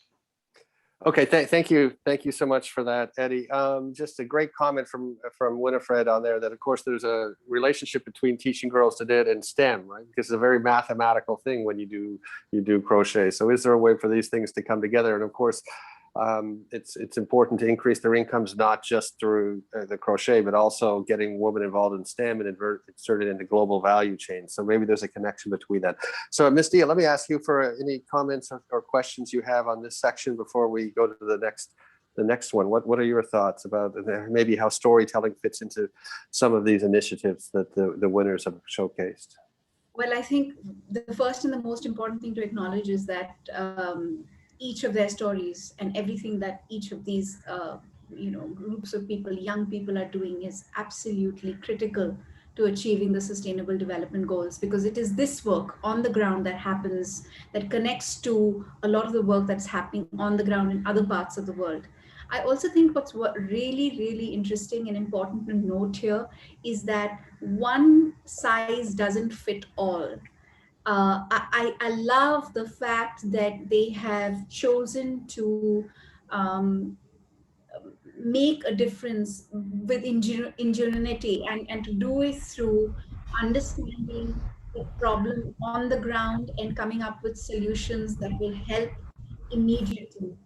Okay, thank you so much for that, Eddie. Just a great comment from Winifred on there, that of course there's a relationship between teaching girls to knit and STEM, right? Because it's a very mathematical thing when you do crochet. So is there a way for these things to come together? And of course, it's important to increase their incomes, not just through the crochet, but also getting women involved in STEM and inserted into global value chains. So maybe there's a connection between that. So Ms. Dia, let me ask you for any comments or questions you have on this section before we go to the next one. What are your thoughts about maybe how storytelling fits into some of these initiatives that the winners have showcased? Well, I think the first and the most important thing to acknowledge is that each of their stories and everything that each of these groups of people, young people, are doing is absolutely critical to achieving the sustainable development goals, because it is this work on the ground that happens, that connects to a lot of the work that's happening on the ground in other parts of the world. I also think what's really, really interesting and important to note here is that one size doesn't fit all. I love the fact that they have chosen to make a difference with ingenuity and to do it through understanding the problem on the ground and coming up with solutions that will help immediately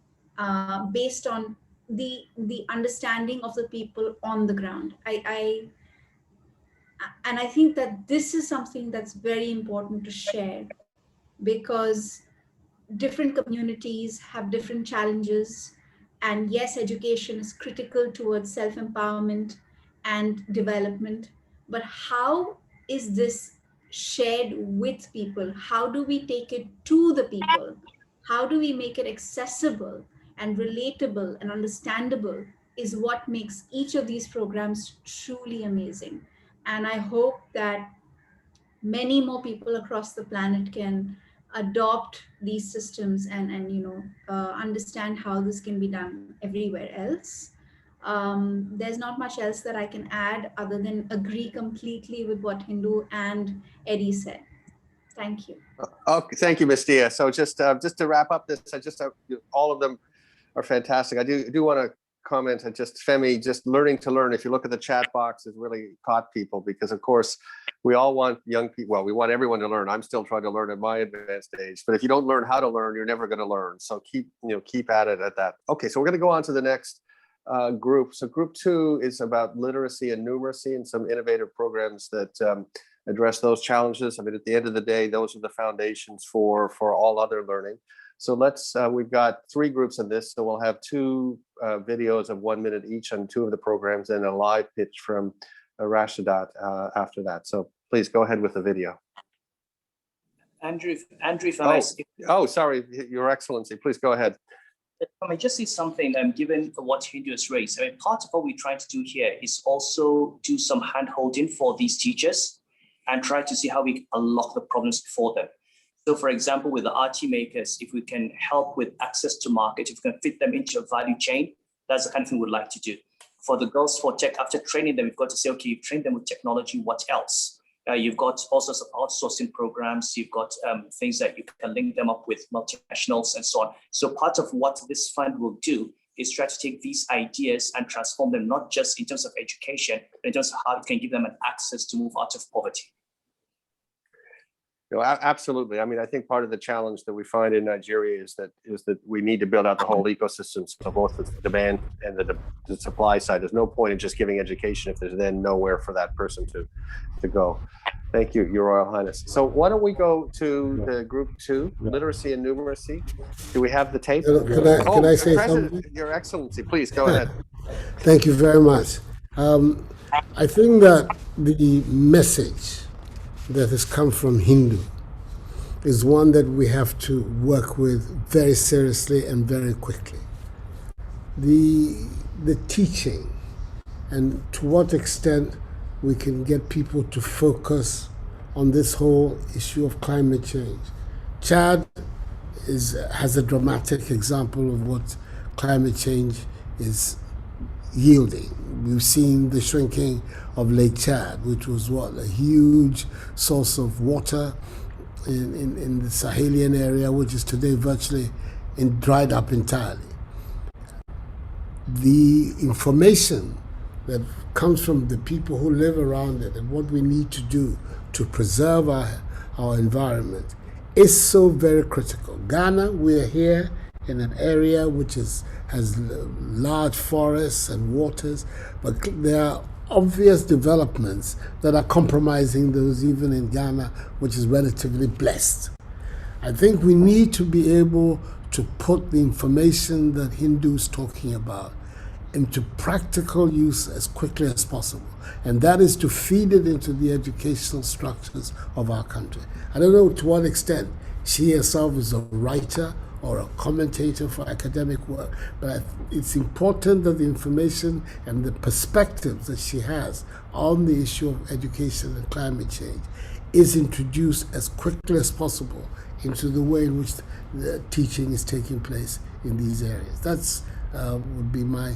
based on the understanding of the people on the ground. And I think that this is something that's very important to share, because different communities have different challenges. And yes, education is critical towards self-empowerment and development. But how is this shared with people? How do we take it to the people? How do we make it accessible and relatable and understandable is what makes each of these programs truly amazing. And I hope that many more people across the planet can adopt these systems and understand how this can be done everywhere else. There's not much else that I can add other than agree completely with what Hindu and Eddie said. Thank you. Okay, thank you, Ms. Dia. So just to wrap up this, all of them are fantastic. I do want to comment on just Femi, just learning to learn. If you look at the chat box, has really caught people, because of course we all want young people, well, we want everyone to learn. I'm still trying to learn at my advanced age, but if you don't learn how to learn, you're never going to learn. So keep at it at that. Okay, so we're going to go on to the next group. So group 2 is about literacy and numeracy and some innovative programs that address those challenges. I mean, at the end of the day, those are the foundations for all other learning. So we've got 3 groups in this. So we'll have 2 videos of 1 minute each on 2 of the programs and a live pitch from Rashadat after that. So please go ahead with the video. Andrew, if I Oh, sorry, Your Excellency, please go ahead. I just say something, given what Hindu has raised. I mean, part of what we're trying to do here is also do some hand-holding for these teachers and try to see how we unlock the problems for them. So for example, with the RT makers, if we can help with access to market, if we can fit them into a value chain, that's the kind of thing we'd like to do. For the girls for tech, after training them, we've got to say, okay, you've trained them with technology, what else? You've got all sorts of outsourcing programs. You've got things that you can link them up with multinationals and so on. So part of what this fund will do is try to take these ideas and transform them, not just in terms of education, but in terms of how it can give them an access to move out of poverty. No, absolutely. I mean, I think part of the challenge that we find in Nigeria is that we need to build out the whole ecosystem, so both the demand and the supply side. There's no point in just giving education if there's then nowhere for that person to go. Thank you, Your Royal Highness. So why don't we go to the group 2, literacy and numeracy? Do we have the tape? Can I say something? Your Excellency, please go ahead. Thank you very much. I think that the message that has come from Hindu is one that we have to work with very seriously and very quickly. The teaching and to what extent we can get people to focus on this whole issue of climate change. Chad has a dramatic example of what climate change is yielding. We've seen the shrinking of Lake Chad, which was a huge source of water in the Sahelian area, which is today virtually dried up entirely. The information that comes from the people who live around it and what we need to do to preserve our environment is so very critical. Ghana, we're here in an area which has large forests and waters, but there are obvious developments that are compromising those even in Ghana, which is relatively blessed. I think we need to be able to put the information that Hindu's talking about into practical use as quickly as possible. And that is to feed it into the educational structures of our country. I don't know to what extent she herself is a writer or a commentator for academic work, but it's important that the information and the perspectives that she has on the issue of education and climate change is introduced as quickly as possible into the way in which the teaching is taking place in these areas. That's would be my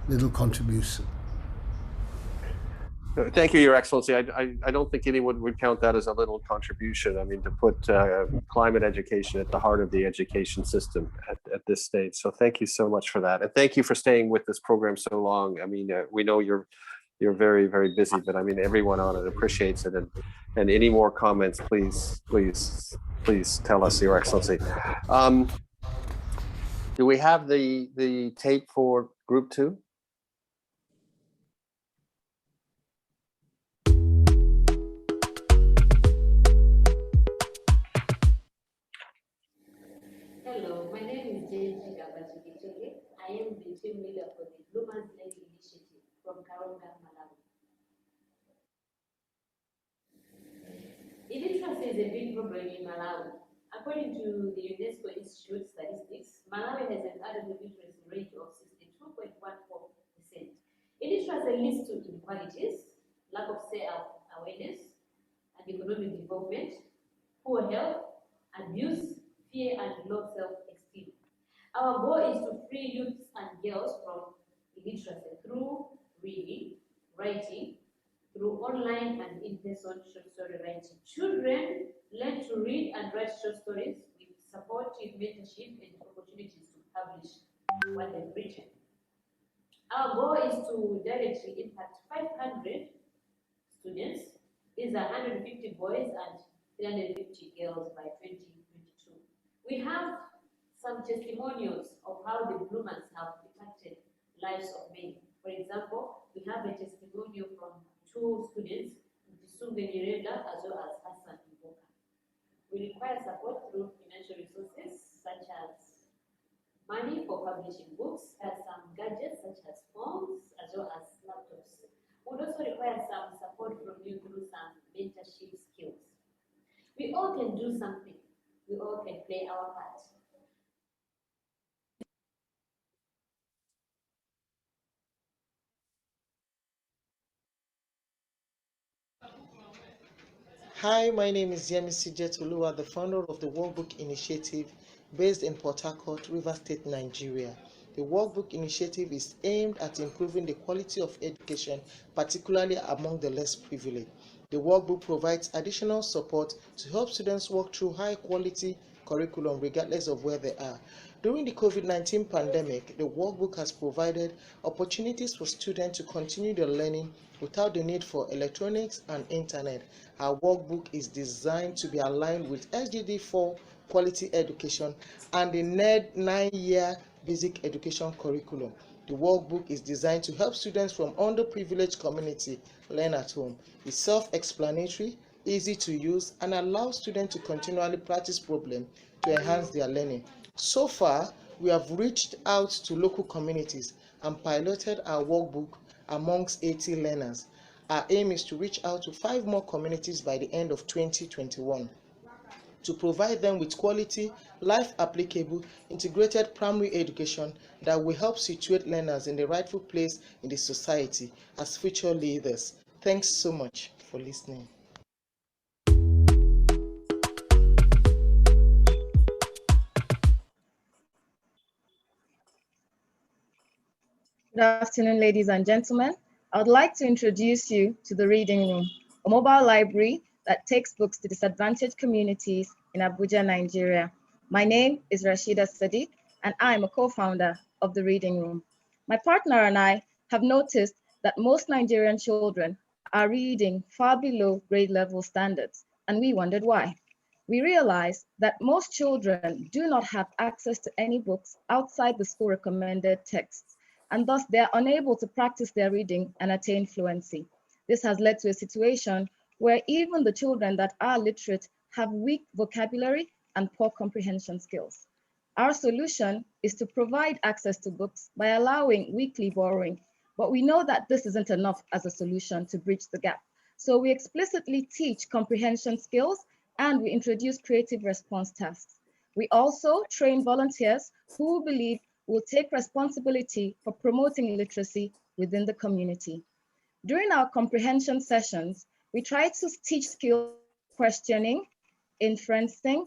little contribution. Thank you, Your Excellency. I don't think anyone would count that as a little contribution. I mean, to put climate education at the heart of the education system at this stage. So thank you so much for that. And thank you for staying with this program so long. I mean, we know you're very, very busy, but I mean, everyone on it appreciates it. And any more comments, please tell us, Your Excellency. Do we have the tape for group 2? Hello, my name is Jane Chigabachigitege. I am the team leader for the Bloomers Lake Initiative from Karonga, Malawi. Illiteracy is a big problem in Malawi. According to the UNESCO Institute statistics, Malawi has an adult literacy rate of 62.14%. Illiteracy leads to inequalities, lack of self-awareness and economic development, poor health, abuse, fear, and low self-esteem. Our goal is to free youths and girls from illiteracy through reading, writing, through online and in-person short story writing. Children learn to read and write short stories with supportive mentorship and opportunities to publish what they've written. Our goal is to directly impact 500 students. These are 150 boys and 350 girls by 2022. We have some testimonials of how the Bloomers have impacted lives of many. For example, we have a testimonial from 2 students, Sunge Mirenda as well as Hassan Iboka. We require support through financial resources such as money for publishing books, some gadgets such as phones as well as laptops. We would also require some support from you through some mentorship skills. We all can do something. We all can play our part. Hi, my name is Yemisi Jetulua, the founder of the Workbook Initiative based in Port Harcourt, Rivers State, Nigeria. The Workbook Initiative is aimed at improving the quality of education, particularly among the less privileged. The Workbook provides additional support to help students work through high-quality curriculum regardless of where they are. During the COVID-19 pandemic, the Workbook has provided opportunities for students to continue their learning without the need for electronics and internet. Our workbook is designed to be aligned with SDG 4 quality education and the NED 9-year basic education curriculum. The workbook is designed to help students from underprivileged community learn at home. It's self-explanatory, easy to use, and allows students to continually practice problems to enhance their learning. So far, we have reached out to local communities and piloted our workbook amongst 80 learners. Our aim is to reach out to 5 more communities by the end of 2021 to provide them with quality, life-applicable, integrated primary education that will help situate learners in the rightful place in the society as future leaders. Thanks so much for listening. Good afternoon, ladies and gentlemen. I would like to introduce you to the Reading Room, a mobile library that takes books to disadvantaged communities in Abuja, Nigeria. My name is Rashida Sadiq, and I'm a co-founder of the Reading Room. My partner and I have noticed that most Nigerian children are reading far below grade level standards, and we wondered why. We realized that most children do not have access to any books outside the school recommended texts, and thus they are unable to practice their reading and attain fluency. This has led to a situation where even the children that are literate have weak vocabulary and poor comprehension skills. Our solution is to provide access to books by allowing weekly borrowing, but we know that this isn't enough as a solution to bridge the gap. So we explicitly teach comprehension skills and we introduce creative response tasks. We also train volunteers who believe will take responsibility for promoting literacy within the community. During our comprehension sessions, we try to teach skills, questioning, inferencing,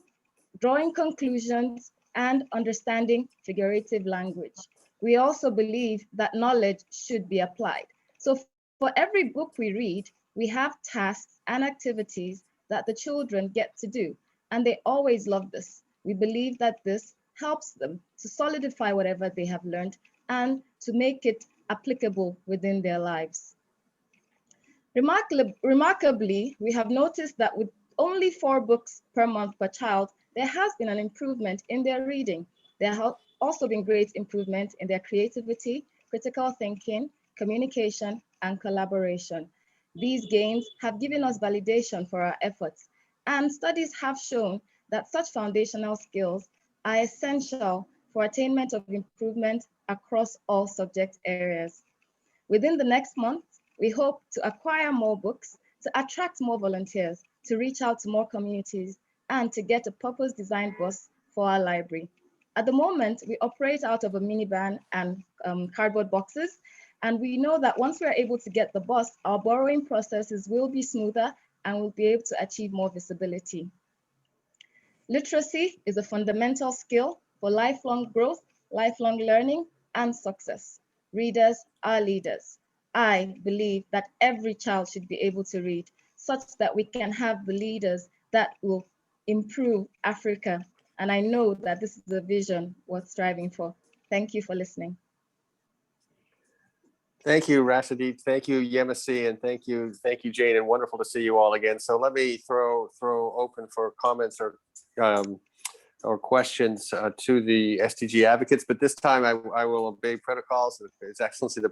drawing conclusions, and understanding figurative language. We also believe that knowledge should be applied. So for every book we read, we have tasks and activities that the children get to do, and they always love this. We believe that this helps them to solidify whatever they have learned and to make it applicable within their lives. Remarkably, we have noticed that with only 4 books per month per child, there has been an improvement in their reading. There have also been great improvement in their creativity, critical thinking, communication, and collaboration. These gains have given us validation for our efforts, and studies have shown that such foundational skills are essential for attainment of improvement across all subject areas. Within the next month, we hope to acquire more books, to attract more volunteers, to reach out to more communities, and to get a purpose-designed bus for our library. At the moment, we operate out of a minivan and cardboard boxes, and we know that once we're able to get the bus, our borrowing processes will be smoother and we'll be able to achieve more visibility. Literacy is a fundamental skill for lifelong growth, lifelong learning, and success. Readers are leaders. I believe that every child should be able to read, such that we can have the leaders that will improve Africa. And I know that this is a vision worth striving for. Thank you for listening. Thank you, Rashidi. Thank you, Yemisi, and thank you, Jane. And wonderful to see you all again. So let me throw open for comments or questions to the SDG advocates. But this time, I will obey protocols. His Excellency the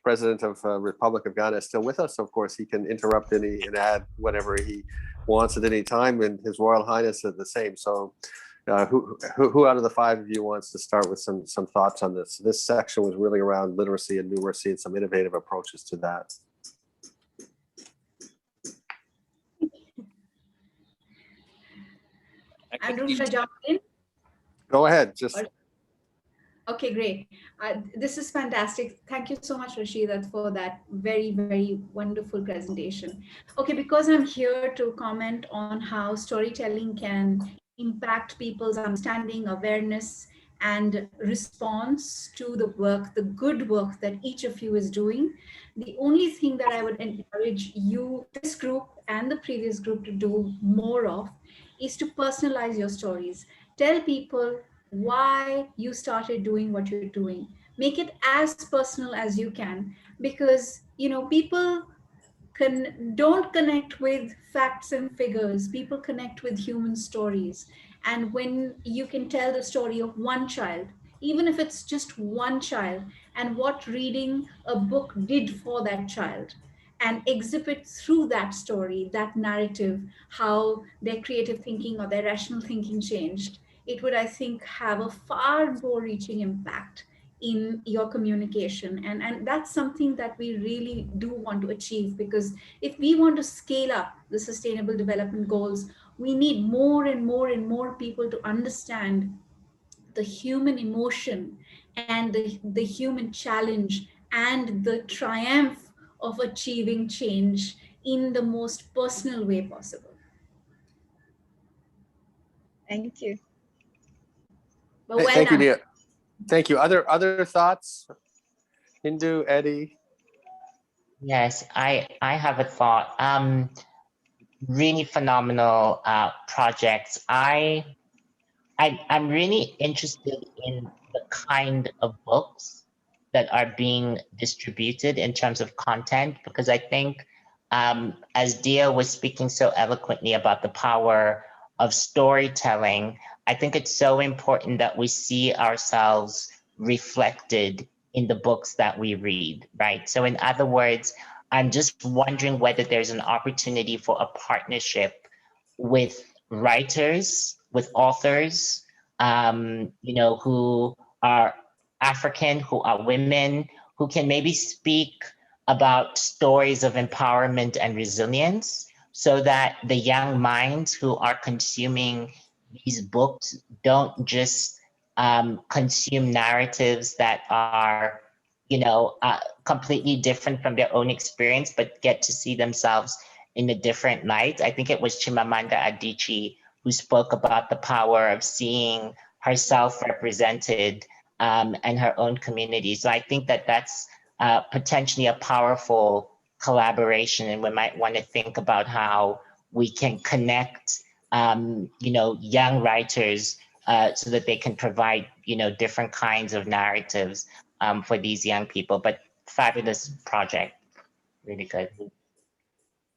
President of Republic of Ghana is still with us. So of course, he can interrupt and add whatever he wants at any time, and His Royal Highness is the same. So. Who out of the 5 of you wants to start with some thoughts on this? This section was really around literacy and numeracy and some innovative approaches to that. Andrew, should I jump in? Go ahead. Okay, great. This is fantastic. Thank you so much, Rashida, for that very, very wonderful presentation. Okay, because I'm here to comment on how storytelling can impact people's understanding, awareness, and response to the work, the good work that each of you is doing. The only thing that I would encourage you, this group and the previous group, to do more of is to personalize your stories. Tell people why you started doing what you're doing. Make it as personal as you can, because people don't connect with facts and figures. People connect with human stories. And when you can tell the story of one child, even if it's just one child, and what reading a book did for that child, and exhibit through that story, that narrative, how their creative thinking or their rational thinking changed, it would, I think, have a far more reaching impact in your communication. And that's something that we really do want to achieve, because if we want to scale up the sustainable development goals, we need more and more and more people to understand the human emotion and the human challenge and the triumph of achieving change in the most personal way possible. Thank you. But well Thank you, done. Nia. Thank you. Other thoughts? Hindu, Eddie? Yes, I have a thought. Really phenomenal projects. I'm really interested in the kind of books that are being distributed in terms of content, because I think as Dia was speaking so eloquently about the power of storytelling, I think it's so important that we see ourselves reflected in the books that we read, right? So in other words, I'm just wondering whether there's an opportunity for a partnership with writers, with authors, who are African, who are women, who can maybe speak about stories of empowerment and resilience, so that the young minds who are consuming these books don't just consume narratives that are completely different from their own experience, but get to see themselves in a different light. I think it was Chimamanda Adichie who spoke about the power of seeing herself represented and her own community. So I think that that's potentially a powerful collaboration, and we might want to think about how we can connect, young writers so that they can provide, different kinds of narratives for these young people. But fabulous project, really good.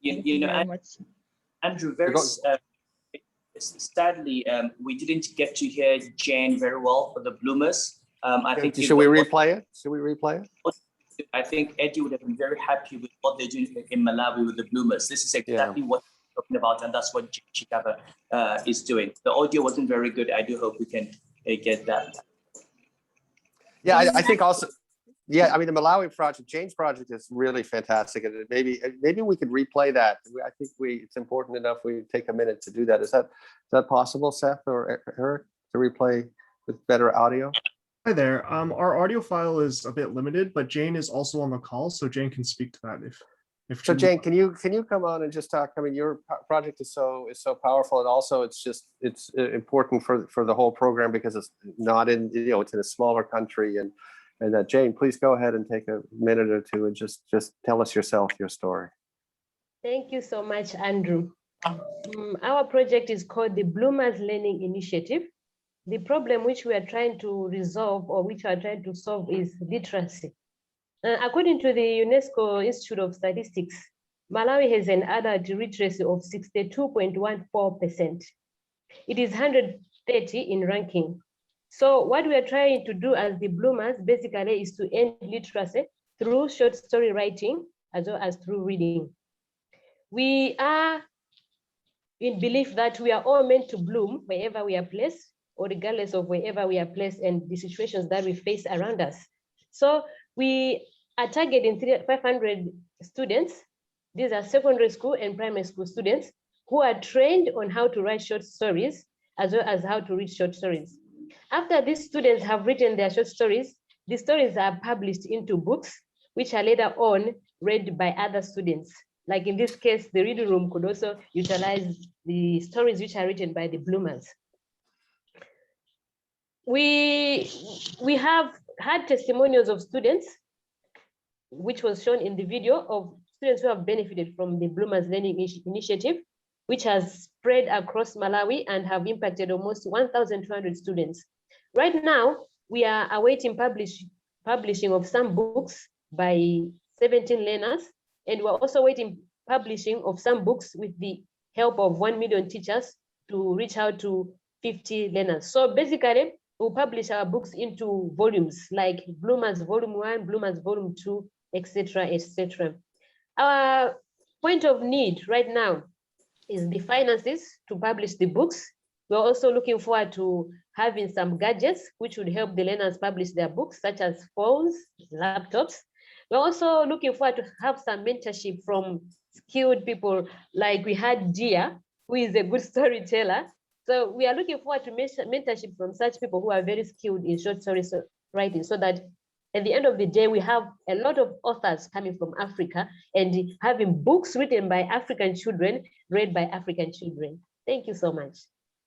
Thank you very much. Andrew, sadly, we didn't get to hear Jane very well for the Bloomers. I think should we replay it? Should we replay it? I think Eddie would have been very happy with what they're doing in Malawi with the Bloomers. This is exactly what we're talking about, and that's what Chikava is doing. The audio wasn't very good. I do hope we can get that. Yeah, I think also, I mean, the Malawi project, Jane's project is really fantastic, and maybe we could replay that. I think it's important enough we take a minute to do that. Is that possible, Seth or Eric, to replay with better audio? Hi there. Our audio file is a bit limited, but Jane is also on the call, so Jane can speak to that if So Jane, can you come on and just talk? I mean, your project is so powerful, and also it's important for the whole program, because it's not in it's in a smaller country, and Jane, please go ahead and take a minute or two and just tell us yourself, your story. Thank you so much, Andrew. Our project is called the Bloomers Learning Initiative. The problem which we are trying to resolve, or which we are trying to solve, is literacy. According to the UNESCO Institute of Statistics, Malawi has an adult literacy of 62.14%. It is 130 in ranking. So what we are trying to do as the Bloomers basically is to end literacy through short story writing as well as through reading. We are in belief that we are all meant to bloom wherever we are placed, or regardless of wherever we are placed and the situations that we face around us. So we are targeting 500 students. These are secondary school and primary school students who are trained on how to write short stories as well as how to read short stories. After these students have written their short stories, the stories are published into books, which are later on read by other students. Like in this case, the reading room could also utilize the stories which are written by the bloomers. We have had testimonials of students, which was shown in the video, of students who have benefited from the Bloomers Learning Initiative, which has spread across Malawi and have impacted almost 1,200 students. Right now, we are awaiting publishing of some books by 17 learners, and we're also waiting publishing of some books with the help of 1 million teachers to reach out to 50 learners. So basically, we'll publish our books into volumes like Bloomers Volume 1, Bloomers Volume 2, etc., etc. Our point of need right now is the finances to publish the books. We're also looking forward to having some gadgets which would help the learners publish their books, such as phones, laptops. We're also looking forward to have some mentorship from skilled people, like we had Gia, who is a good storyteller. So we are looking forward to mentorship from such people who are very skilled in short story writing, so that at the end of the day, we have a lot of authors coming from Africa and having books written by African children, read by African children. Thank you so much.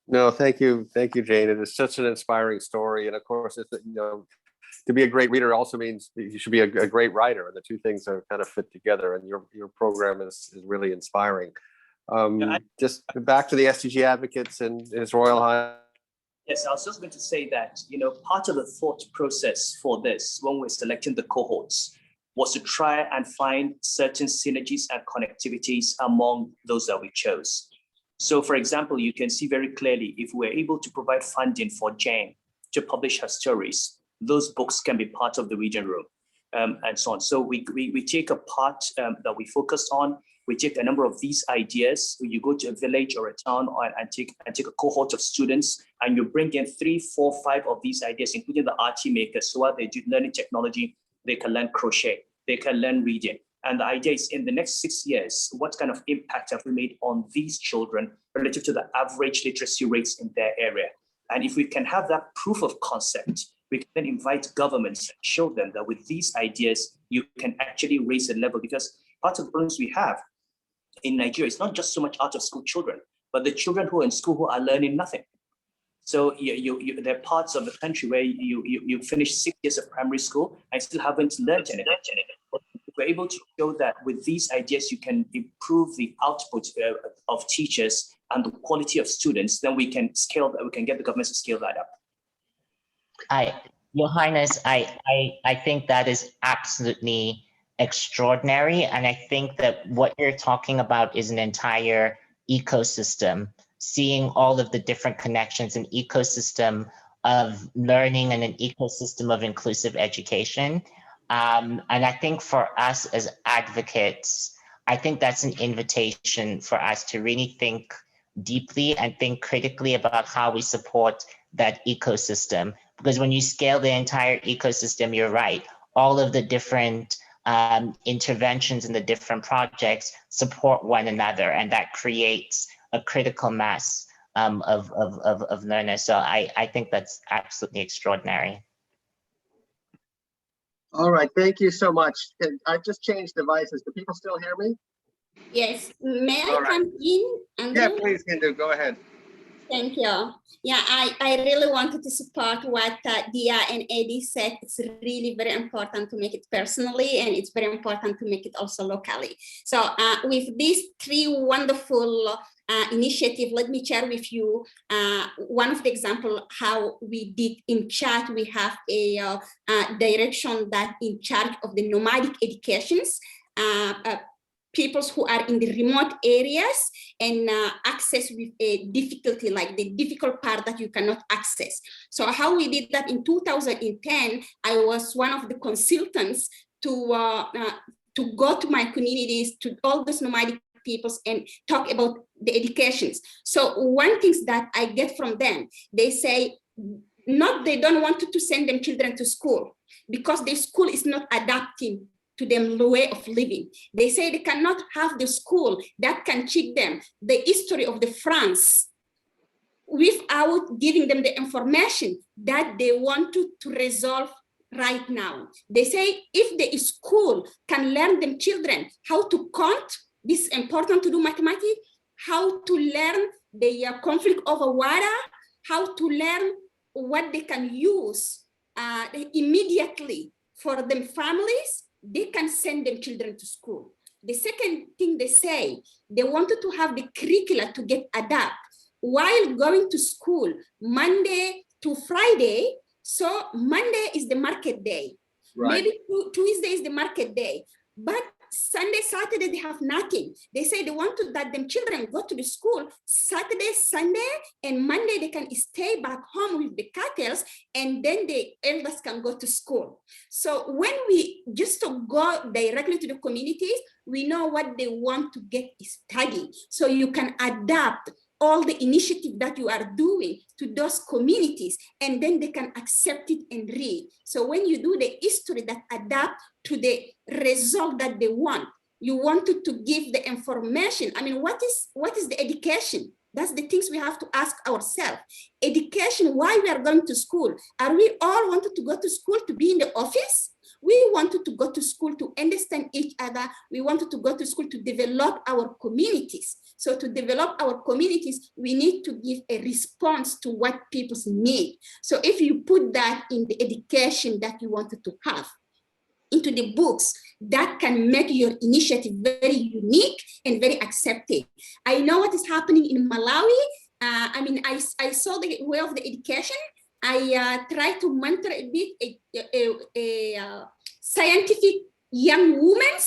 No, thank you, Jane. It is such an inspiring story, and of course, it's, to be a great reader also means you should be a great writer, and the two things are kind of fit together. And your program is really inspiring. Just back to the SDG advocates and His Royal Highness. Yes, I was just going to say that, part of the thought process for this, when we're selecting the cohorts, was to try and find certain synergies and connectivities among those that we chose. So, for example, you can see very clearly, if we're able to provide funding for Jane to publish her stories, those books can be part of the reading room, and so on. So we take a part that we focus on. We take a number of these ideas. You go to a village or a town and take a cohort of students, and you bring in 3, 4, 5 of these ideas, including the RT makers. So while they do learning technology, they can learn crochet, they can learn reading. And the idea is, in the next 6 years, what kind of impact have we made on these children relative to the average literacy rates in their area? And if we can have that proof of concept, we can then invite governments and show them that with these ideas, you can actually raise the level. Because part of the problems we have in Nigeria, it's not just so much out of school children, but the children who are in school who are learning nothing. So there are parts of the country where you finish 6 years of primary school and still haven't learned anything. But if we're able to show that with these ideas, you can improve the output of teachers and the quality of students, then we can scale that. We can get the government to scale that up. Your Highness, I think that is absolutely extraordinary. And I think that what you're talking about is an entire ecosystem, seeing all of the different connections, an ecosystem of learning and an ecosystem of inclusive education. And I think for us as advocates, I think that's an invitation for us to really think deeply and think critically about how we support that ecosystem. Because when you scale the entire ecosystem, you're right, all of the different interventions in the different projects support one another, and that creates a critical mass of learners. So I think that's absolutely extraordinary. All right, thank you so much. I just changed devices. Do people still hear me? Yes, may I come in, Andrew? Yeah, please, Hindu, go ahead. Thank you. Yeah, I really wanted to support what Dia and Eddie said. It's really very important to make it personally, and it's very important to make it also locally. So with these 3 wonderful initiatives, let me share with you one of the examples how we did in Chad. We have a direction that in charge of the nomadic educations, peoples who are in the remote areas and access with a difficulty, like the difficult part that you cannot access. So how we did that in 2010, I was one of the consultants to go to my communities, to all those nomadic peoples and talk about the educations. So one thing that I get from them, they say, they don't want to send them children to school because the school is not adapting to them way of living. They say they cannot have the school that can teach them the history of the France without giving them the information that they want to resolve right now. They say if the school can learn them children how to count, this is important to do mathematics, how to learn the conflict over water, how to learn what they can use immediately for them families, they can send them children to school. The second thing they say, they wanted to have the curricula to get adapted while going to school Monday to Friday. So Monday is the market day. Right. Maybe Tuesday is the market day, but Sunday, Saturday, they have nothing. They say they want to that them children go to the school Saturday, Sunday, and Monday they can stay back home with the cattle, and then the elders can go to school. So when we just to go directly to the communities, we know what they want to get studied. So you can adapt all the initiative that you are doing to those communities, and then they can accept it and read. So when you do the history that adapt to the result that they want, you wanted to give the information. I mean, what is the education? That's the things we have to ask ourselves. Education, why we are going to school? Are we all wanted to go to school to be in the office? We wanted to go to school to understand each other. We wanted to go to school to develop our communities. So to develop our communities, we need to give a response to what people need. So if you put that in the education that you wanted to have, into the books, that can make your initiative very unique and very accepted. I know what is happening in Malawi. I mean, I saw the way of the education. I try to mentor a bit a scientific young women.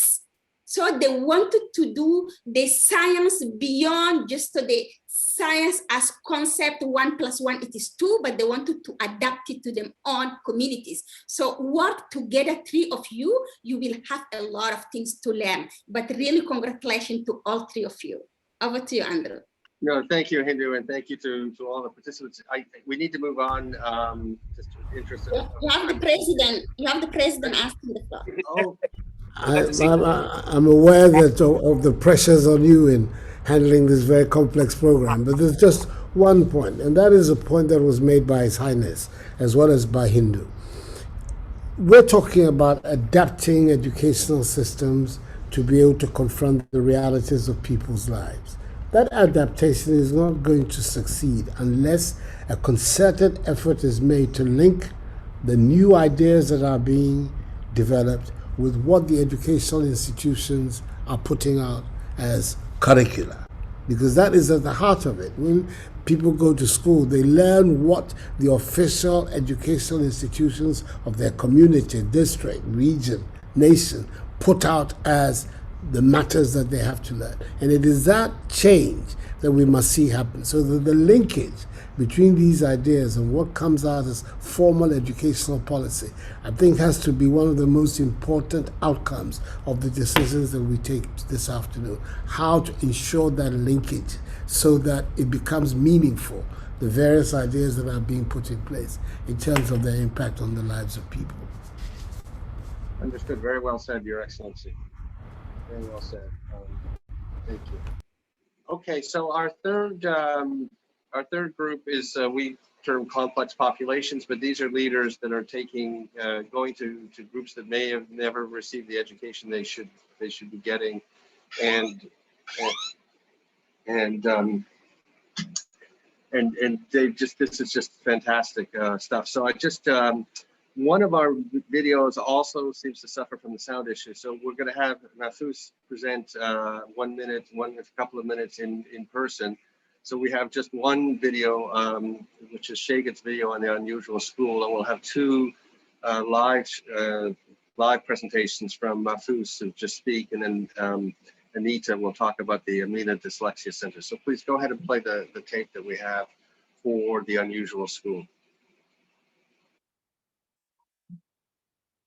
So they wanted to do the science beyond just the science as concept 1 + 1 is 2, but they wanted to adapt it to their own communities. So work together, 3 of you, you will have a lot of things to learn. But really congratulations to all 3 of you. Over to you, Andrew. No, thank you, Hindu, and thank you to all the participants. We need to move on. Just interested. You have the president. You have the president asking the floor. Oh, I'm aware that of the pressures on you in handling this very complex program, but there's just one point, and that is a point that was made by His Highness as well as by Hindu. We're talking about adapting educational systems to be able to confront the realities of people's lives. That adaptation is not going to succeed unless a concerted effort is made to link the new ideas that are being developed with what the educational institutions are putting out as curricula, because that is at the heart of it. When people go to school, they learn what the official educational institutions of their community, district, region, nation put out as the matters that they have to learn. And it is that change that we must see happen, so that the linkage between these ideas and what comes out as formal educational policy, I think, has to be one of the most important outcomes of the decisions that we take this afternoon. How to ensure that linkage so that it becomes meaningful, the various ideas that are being put in place in terms of their impact on the lives of people. Understood. Very well said, Your Excellency. Very well said. Thank you. Okay, so our third group is we term complex populations, but these are leaders that are taking going to groups that may have never received the education they should be getting, and they just, this is just fantastic stuff. So I just one of our videos also seems to suffer from the sound issue, so we're going to have Mahfouz present 1 minute, a couple of minutes in person. So we have just one video, which is Shagan's video on the unusual school, and we'll have 2 live presentations from Mahfouz to just speak, and then Anita will talk about the Amina Dyslexia Center. So please go ahead and play the tape that we have for the unusual school.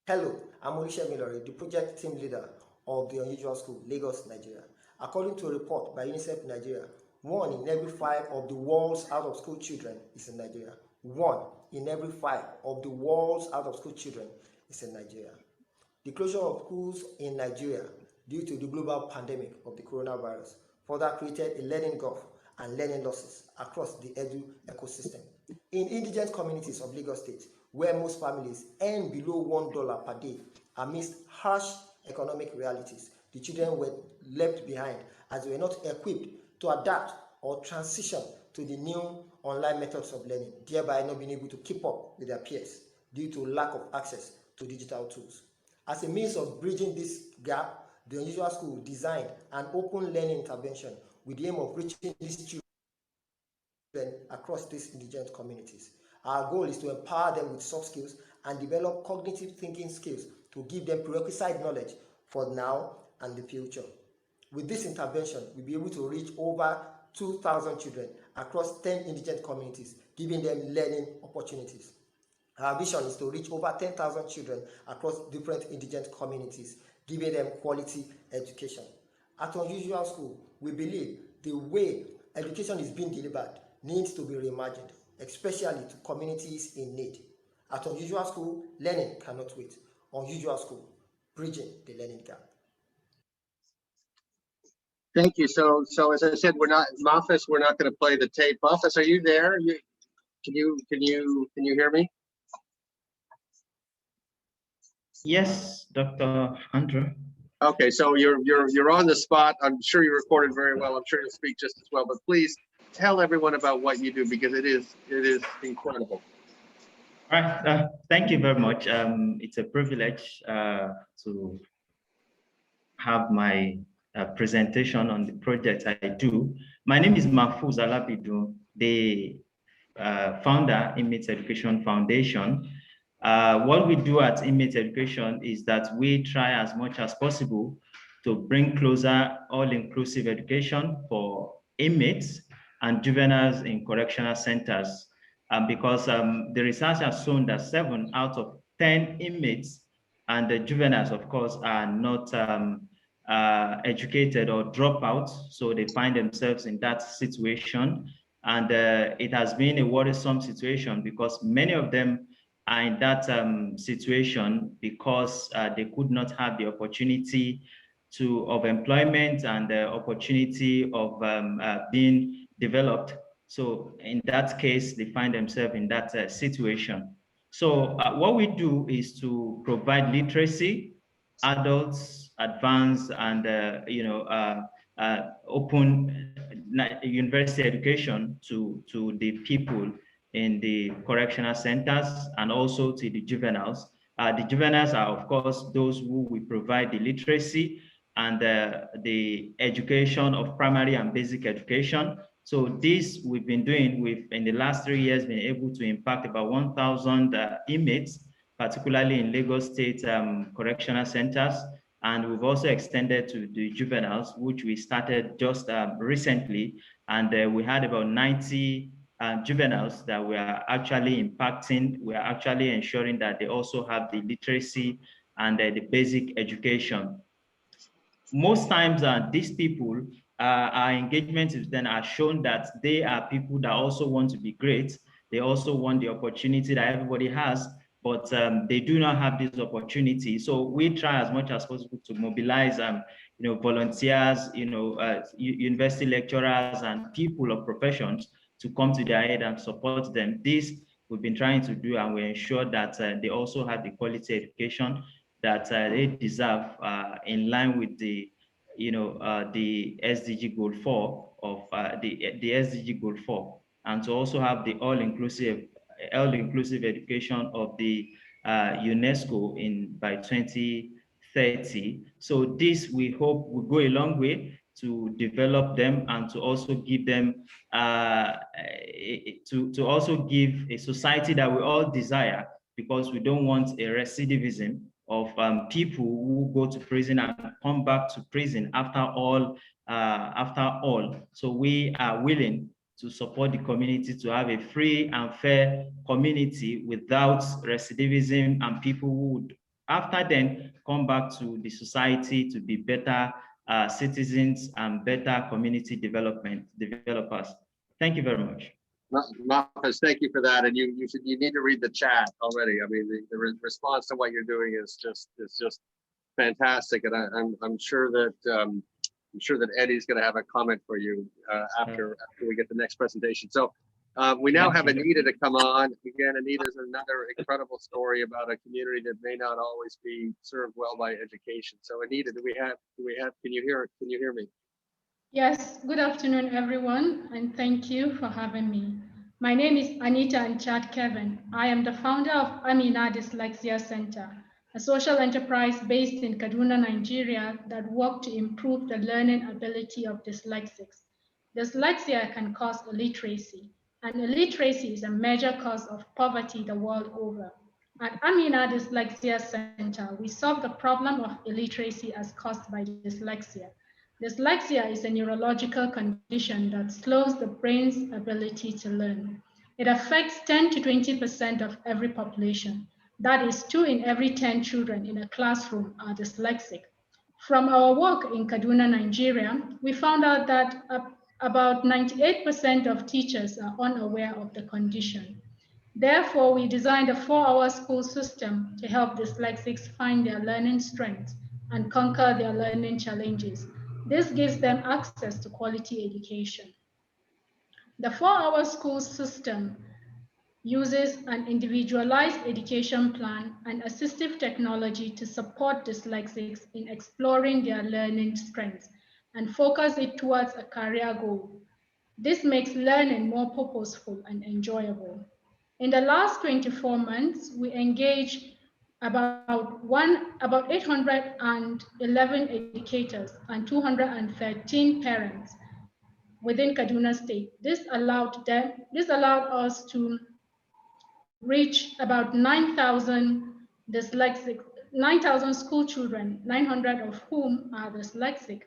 Hello, I'm Olisha Milori, the project team leader of the Unusual School, Lagos, Nigeria. According to a report by UNICEF Nigeria, 1 in every 5 of the world's out-of-school children is in Nigeria. 1 in every 5 of the world's out-of-school children is in Nigeria. The closure of schools in Nigeria due to the global pandemic of the coronavirus further created a learning gulf and learning losses across the edu ecosystem. In indigent communities of Lagos State, where most families earn below $1 per day amidst harsh economic realities, the children were left behind as they were not equipped to adapt or transition to the new online methods of learning, thereby not being able to keep up with their peers due to lack of access to digital tools. As a means of bridging this gap, the Unusual School designed an open learning intervention with the aim of reaching these children across these indigent communities. Our goal is to empower them with soft skills and develop cognitive thinking skills to give them prerequisite knowledge for now and the future. With this intervention, we'll be able to reach over 2,000 children across 10 indigent communities, giving them learning opportunities. Our vision is to reach over 10,000 children across different indigent communities, giving them quality education. At Unusual School, we believe the way education is being delivered needs to be reimagined, especially to communities in need. At Unusual School, learning cannot wait. Unusual School, bridging the learning gap. Thank you. So as I said, we're not going to play the tape. Mafis, are you there? Can you hear me? Yes, Dr. Andrew. Okay, so you're on the spot. I'm sure you recorded very well. I'm sure you'll speak just as well. But please tell everyone about what you do, because it is incredible. All right. Thank you very much. It's a privilege to have my presentation on the project I do. My name is Mahfouz Alabidu, the founder, Inmates Education Foundation. What we do at Inmates Education is that we try as much as possible to bring closer all-inclusive education for inmates and juveniles in correctional centers. Because the research has shown that 7 out of 10 inmates and the juveniles, of course, are not educated or drop out, so they find themselves in that situation. And it has been a worrisome situation because many of them are in that situation because they could not have the opportunity of employment and the opportunity of being developed. So in that case, they find themselves in that situation. So what we do is to provide literacy, adults, advanced, and open university education to the people in the correctional centers and also to the juveniles. The juveniles are, of course, those who we provide the literacy and the education of primary and basic education. So this we've been doing, in the last 3 years, been able to impact about 1,000 inmates, particularly in Lagos State correctional centers. And we've also extended to the juveniles, which we started just recently. And we had about 90 juveniles that we are actually impacting. We are actually ensuring that they also have the literacy and the basic education. Most times these people, our engagement with them are shown that they are people that also want to be great. They also want the opportunity that everybody has, but they do not have this opportunity. So we try as much as possible to mobilize volunteers, university lecturers and people of professions to come to their aid and support them. This we've been trying to do, and we ensure that they also have the quality education that they deserve in line with the the SDG goal 4 of the SDG goal 4, and to also have the all-inclusive education of the UNESCO by 2030. So this, we hope, will go a long way to develop them and to also give them to also give a society that we all desire, because we don't want a recidivism of people who go to prison and come back to prison after all. So we are willing to support the community to have a free and fair community without recidivism, and people who would after then come back to the society to be better citizens and better community developers. Thank you very much. Mafis, thank you for that. And you need to read the chat already. I mean, the response to what you're doing is just fantastic. And I'm sure that I'm sure that Eddie's going to have a comment for you after we get the next presentation. So we now have Anita to come on. Again, Anita is another incredible story about a community that may not always be served well by education. So Anita, can you hear me? Yes, good afternoon, everyone, and thank you for having me. My name is Anita Anchat Kevin. I am the founder of Amina Dyslexia Center, a social enterprise based in Kaduna, Nigeria that works to improve the learning ability of dyslexics. Dyslexia can cause illiteracy, and illiteracy is a major cause of poverty the world over. At Amina Dyslexia Center, we solve the problem of illiteracy as caused by dyslexia. Dyslexia is a neurological condition that slows the brain's ability to learn. It affects 10 to 20% of every population. That is 2 in every 10 children in a classroom are dyslexic. From our work in Kaduna, Nigeria, we found out that about 98% of teachers are unaware of the condition. Therefore, we designed a 4-hour school system to help dyslexics find their learning strengths and conquer their learning challenges. This gives them access to quality education. The 4-hour school system uses an individualized education plan and assistive technology to support dyslexics in exploring their learning strengths and focus it towards a career goal. This makes learning more purposeful and enjoyable. In the last 24 months, we engaged about 811 educators and 213 parents within Kaduna State. This allowed us to reach about 9,000 school children, 900 of whom are dyslexic.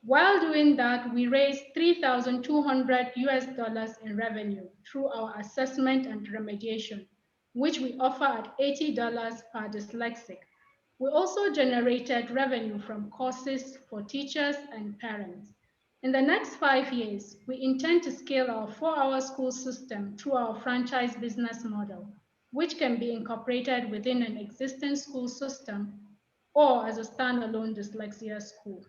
While doing that, we raised $3,200 in revenue through our assessment and remediation, which we offer at $80 per dyslexic. We also generated revenue from courses for teachers and parents. In the next 5 years, we intend to scale our 4-hour school system through our franchise business model, which can be incorporated within an existing school system or as a standalone dyslexia school.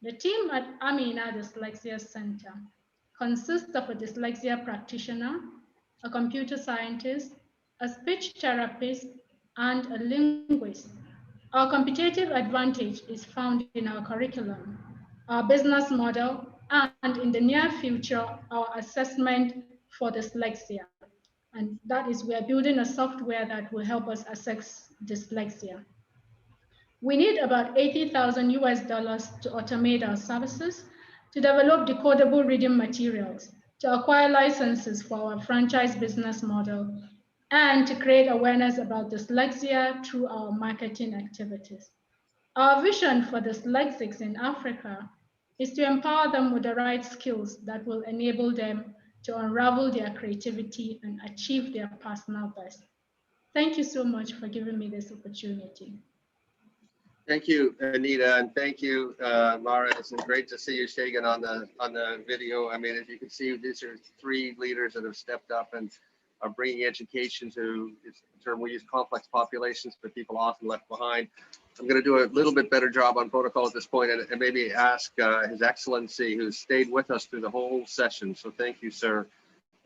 The team at Amina Dyslexia Center consists of a dyslexia practitioner, a computer scientist, a speech therapist, and a linguist. Our competitive advantage is found in our curriculum, our business model, and in the near future, our assessment for dyslexia. And that is, we are building a software that will help us assess dyslexia. We need about $80,000 to automate our services, to develop decodable reading materials, to acquire licenses for our franchise business model, and to create awareness about dyslexia through our marketing activities. Our vision for dyslexics in Africa is to empower them with the right skills that will enable them to unravel their creativity and achieve their personal best. Thank you so much for giving me this opportunity. Thank you, Anita, and thank you, Mara. It's great to see you, Shagan, on the video. I mean, as you can see, these are 3 leaders that have stepped up and are bringing education to, it's a term we use, complex populations, but people often left behind. I'm going to do a little bit better job on protocol at this point, and maybe ask His Excellency, who's stayed with us through the whole session. So thank you, sir.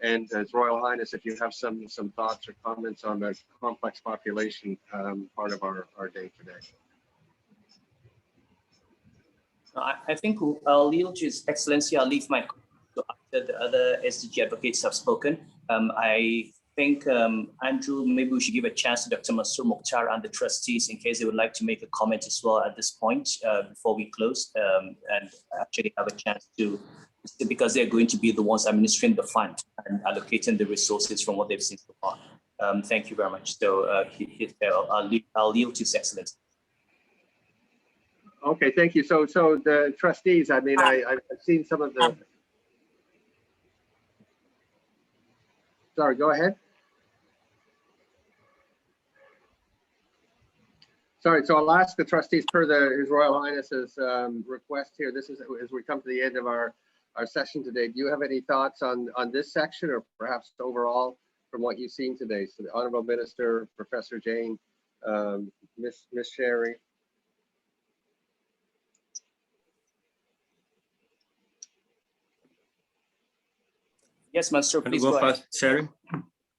And His Royal Highness, if you have some thoughts or comments on the complex population part of our day today. I think I'll yield to His Excellency. I'll leave my so after the other SDG advocates have spoken. I think, Andrew, maybe we should give a chance to Dr. Masur Mukhtar and the trustees in case they would like to make a comment as well at this point before we close and actually have a chance to, because they're going to be the ones administering the fund and allocating the resources from what they've seen so far. Thank you very much. So I'll yield to His Excellency. Okay, thank you. So the trustees, I mean, I've seen some of the, sorry, go ahead. Sorry, so I'll ask the trustees per His Royal Highness's request here. This is as we come to the end of our session today. Do you have any thoughts on this section, or perhaps overall from what you've seen today? So the Honorable Minister, Professor Jane, Miss Sherry. Yes, Master, Can please you go go ahead. first, Sherry?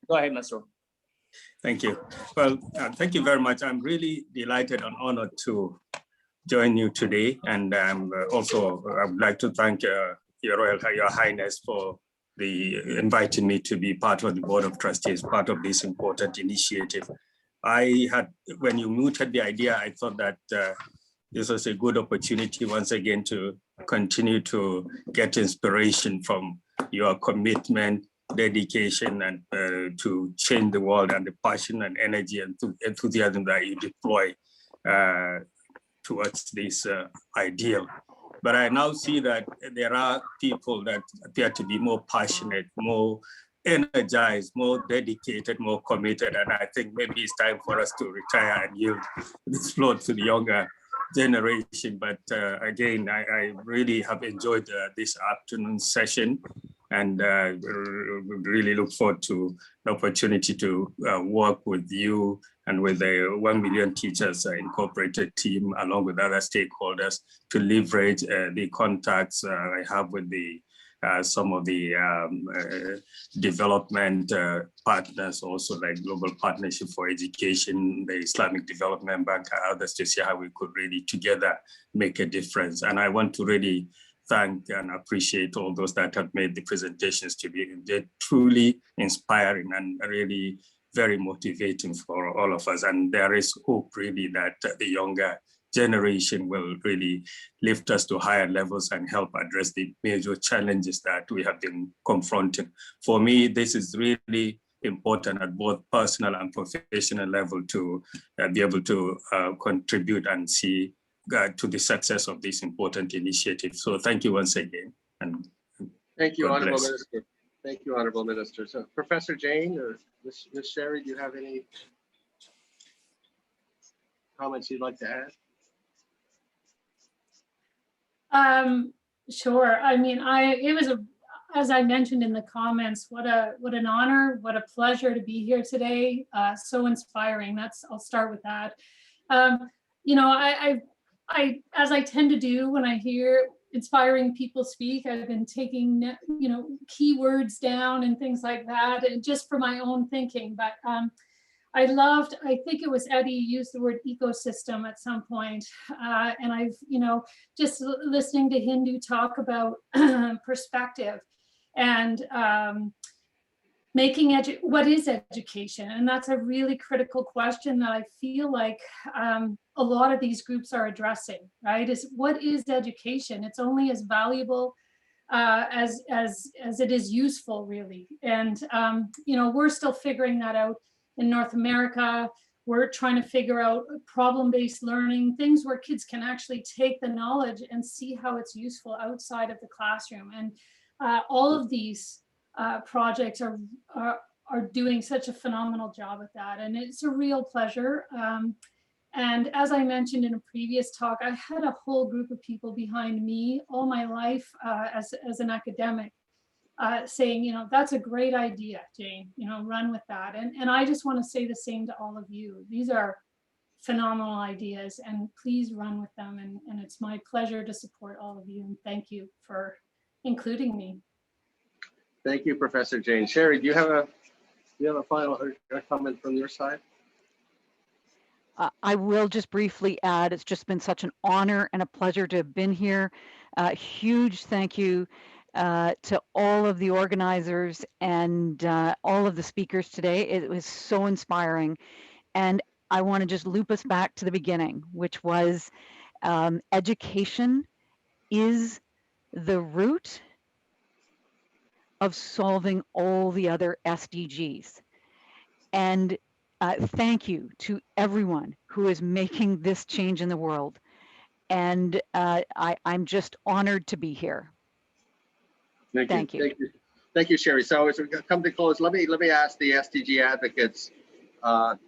Go ahead, Master. Thank you. Well, thank you very much. I'm really delighted and honored to join you today. And also, I would like to thank Your Highness for inviting me to be part of the Board of Trustees, part of this important initiative. When you mooted the idea, I thought that this was a good opportunity once again to continue to get inspiration from your commitment, dedication, and to change the world, and the passion and energy and enthusiasm that you deploy towards this ideal. But I now see that there are people that appear to be more passionate, more energized, more dedicated, more committed. And I think maybe it's time for us to retire and yield this floor to the younger generation. But again, I really have enjoyed this afternoon session, and really look forward to the opportunity to work with you and with the 1 Million Teachers Incorporated team, along with other stakeholders, to leverage the contacts I have with some of the development partners, also like Global Partnership for Education, the Islamic Development Bank, and others, to see how we could really together make a difference. And I want to really thank and appreciate all those that have made the presentations today. They're truly inspiring and really very motivating for all of us. And there is hope really that the younger generation will really lift us to higher levels and help address the major challenges that we have been confronting. For me, this is really important at both personal and professional level to be able to contribute and see to the success of this important initiative. So thank you once again. And thank you, God Honorable bless. Minister. Thank you, Honorable Minister. So Professor Jane or Ms. Sherry, do you have any comments you'd like to add? Sure. I mean, it was as I mentioned in the comments, what an honor, what a pleasure to be here today. So inspiring. I'll start with that. You know, I as I tend to do when I hear inspiring people speak, I've been taking, you know, keywords down and things like that, and just for my own thinking. But I think it was Eddie used the word ecosystem at some point. And I've, you know, just listening to Hindu talk about perspective and what is education? And that's a really critical question that I feel like a lot of these groups are addressing, right? What is education? It's only as valuable as it is useful, really. And, you know, we're still figuring that out in North America. We're trying to figure out problem-based learning, things where kids can actually take the knowledge and see how it's useful outside of the classroom. And all of these projects are doing such a phenomenal job at that. And it's a real pleasure. And as I mentioned in a previous talk, I had a whole group of people behind me all my life as an academic saying, you know, that's a great idea, Jane, you know, run with that. And I just want to say the same to all of you. These are phenomenal ideas, and please run with them. And it's my pleasure to support all of you. And thank you for including me. Thank you, Professor Jane. Sherry, do you have a final comment from your side? I will just briefly add, it's just been such an honor and a pleasure to have been here. Huge thank you to all of the organizers and all of the speakers today. It was so inspiring. And I want to just loop us back to the beginning, which was education is the root of solving all the other SDGs. And thank you to everyone who is making this change in the world. And I'm just honored to be here. Thank you. Thank you, Sherry. So as we come to close, let me ask the SDG advocates,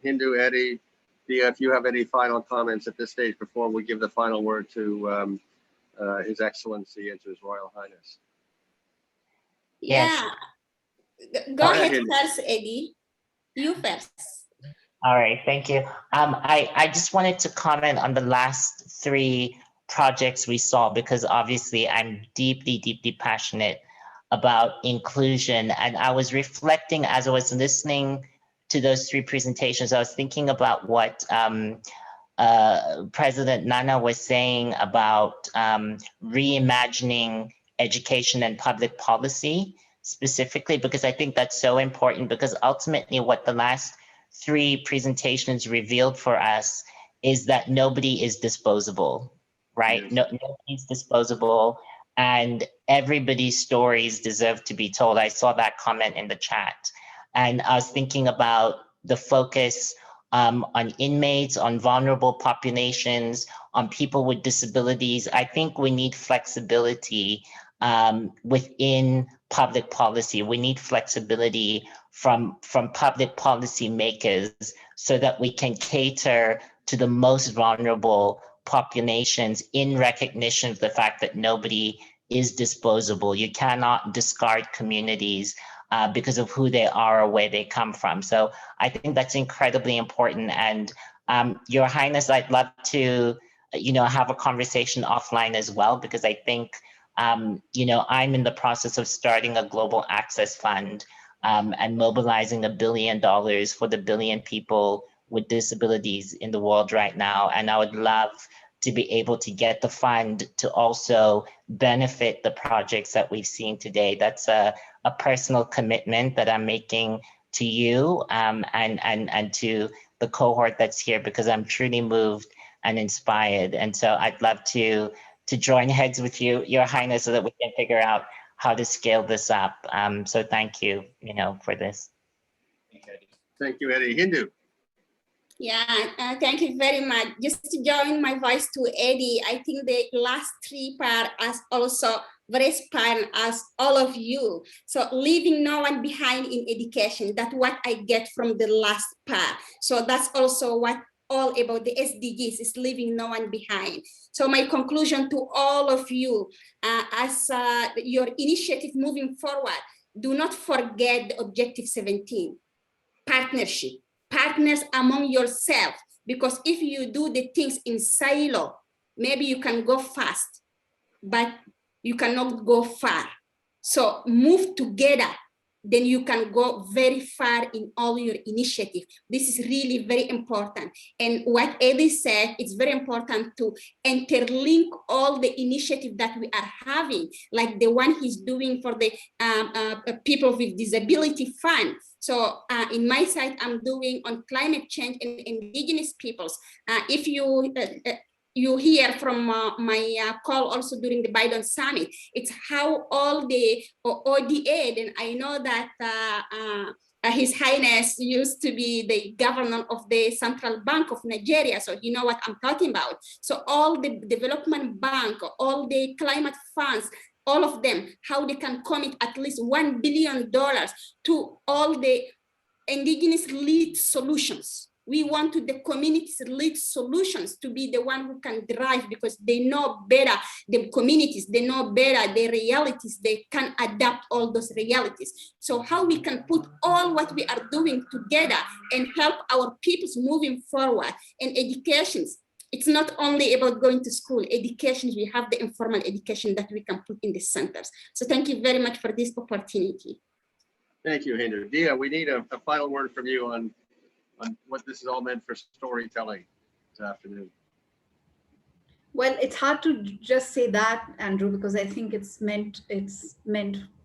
Hindu, Eddie, if you have any final comments at this stage before we give the final word to His Excellency and to His Royal Highness. Yeah. Go ahead first, Eddie. You first. All right, thank you. I just wanted to comment on the last 3 projects we saw, because obviously I'm deeply, deeply passionate about inclusion. And I was reflecting as I was listening to those three presentations, I was thinking about what President Nana was saying about reimagining education and public policy specifically, because I think that's so important, because ultimately what the last three presentations revealed for us is that nobody is disposable, right? Yes. Nobody's disposable, and everybody's stories deserve to be told. I saw that comment in the chat. And I was thinking about the focus on inmates, on vulnerable populations, on people with disabilities. I think we need flexibility within public policy. We need flexibility from public policy makers so that we can cater to the most vulnerable populations in recognition of the fact that nobody is disposable. You cannot discard communities because of who they are or where they come from. So I think that's incredibly important. And Your Highness, I'd love to, have a conversation offline as well, because I think, I'm in the process of starting a global access fund and mobilizing $1 billion for the billion people with disabilities in the world right now. And I would love to be able to get the fund to also benefit the projects that we've seen today. That's a personal commitment that I'm making to you and to the cohort that's here, because I'm truly moved and inspired. And so I'd love to join heads with you, Your Highness, so that we can figure out how to scale this up. So thank you, for this. Thank you, Eddie. Hindu. Yeah, thank you very much. Just to join my voice to Eddie, I think the last three part is also very inspiring as all of you. So leaving no one behind in education, that's what I get from the last part. So that's also what all about the SDGs is leaving no one behind. So my conclusion to all of you, as your initiative moving forward, do not forget the objective 17, partnership. Partners among yourself, because if you do the things in silo, maybe you can go fast, but you cannot go far. So move together, then you can go very far in all your initiative. This is really very important. And what Eddie said, it's very important to interlink all the initiative that we are having, like the one he's doing for the people with disability fund. So in my side, I'm doing on climate change and indigenous peoples. If you hear from my call also during the Biden summit, it's how all the ODA, and I know that His Highness used to be the governor of the Central Bank of Nigeria, so you know what I'm talking about. So all the development bank, all the climate funds, all of them, how they can commit at least $1 billion to all the indigenous lead solutions. We want the communities lead solutions to be the one who can drive, because they know better the communities, they know better the realities, they can adapt all those realities. So how we can put all what we are doing together and help our peoples moving forward. And educations, it's not only about going to school. Education, we have the informal education that we can put in the centers. So thank you very much for this opportunity. Thank you, Hindu. Dia, we need a final word from you on what this is all meant for storytelling this afternoon. Well, it's hard to just say that, Andrew, because I think it's meant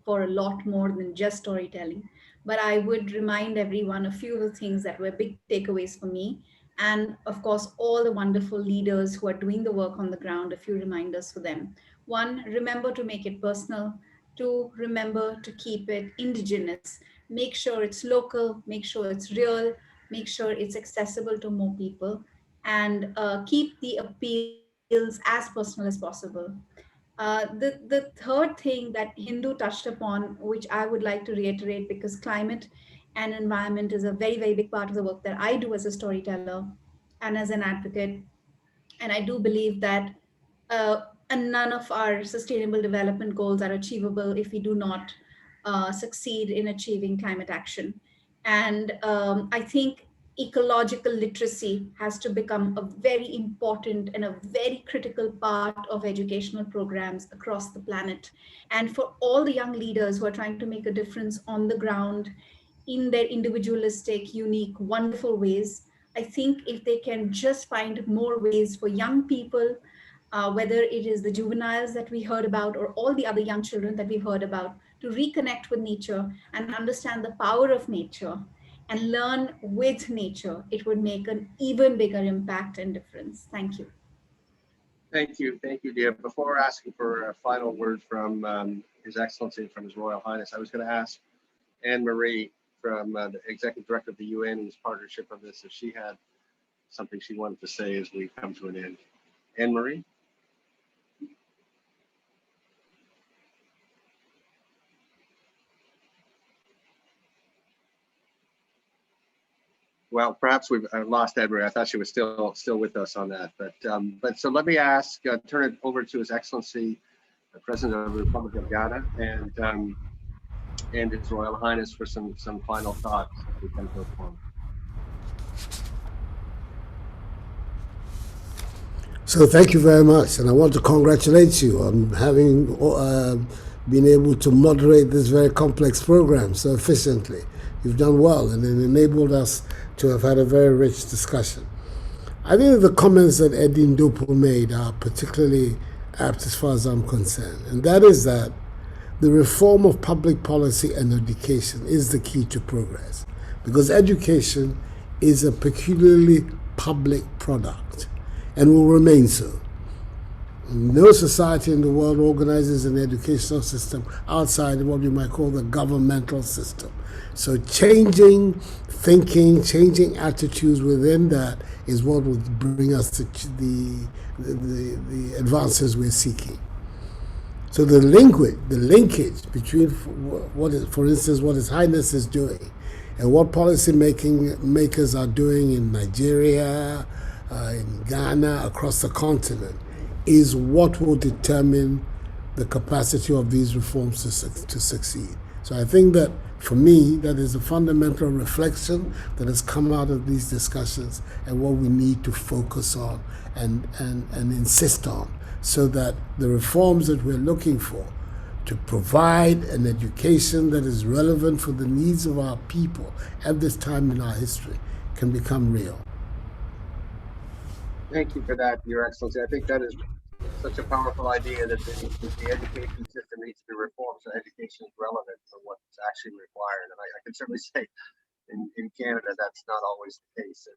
for a lot more than just storytelling. But I would remind everyone a few of the things that were big takeaways for me. And of course, all the wonderful leaders who are doing the work on the ground, a few reminders for them. One, remember to make it personal. Two, remember to keep it indigenous. Make sure it's local, make sure it's real, make sure it's accessible to more people, and keep the appeals as personal as possible. The third thing that Hindu touched upon, which I would like to reiterate, because climate and environment is a very, very big part of the work that I do as a storyteller and as an advocate. And I do believe that and none of our sustainable development goals are achievable if we do not succeed in achieving climate action. And I think ecological literacy has to become a very important and a very critical part of educational programs across the planet. And for all the young leaders who are trying to make a difference on the ground in their individualistic, unique, wonderful ways, I think if they can just find more ways for young people, whether it is the juveniles that we heard about or all the other young children that we've heard about, to reconnect with nature and understand the power of nature and learn with nature, it would make an even bigger impact and difference. Thank you. Thank you, dear. Before asking for a final word from His Excellency, from His Royal Highness, I was going to ask Anne-Marie from the Executive Director of the UN, whose partnership of this, if she had something she wanted to say as we come to an end. Anne-Marie? Well, perhaps we've lost Anne-Marie. I thought she was still with us on that. But so let me ask, turn it over to His Excellency, the President of the Republic of Ghana, and His Royal Highness for some final thoughts as we come to a close. So thank you very much, and I want to congratulate you on having been able to moderate this very complex program so efficiently. You've done well, and it enabled us to have had a very rich discussion. I think the comments that Eddie Ndopo made are particularly apt as far as I'm concerned, and that is that the reform of public policy and education is the key to progress, because education is a peculiarly public product and will remain so. No society in the world organizes an educational system outside what we might call the governmental system. So changing thinking, changing attitudes within that is what will bring us to the advances we're seeking. So the linkage between for instance, what His Highness is doing and what policy makers are doing in Nigeria, in Ghana, across the continent, is what will determine the capacity of these reforms to succeed. So I think that, for me, that is a fundamental reflection that has come out of these discussions and what we need to focus on and insist on, so that the reforms that we're looking for to provide an education that is relevant for the needs of our people at this time in our history can become real. Thank you for that, Your Excellency. I think that is such a powerful idea that the education system needs to be reformed so education is relevant for what's actually required. And I can certainly say in Canada that's not always the case.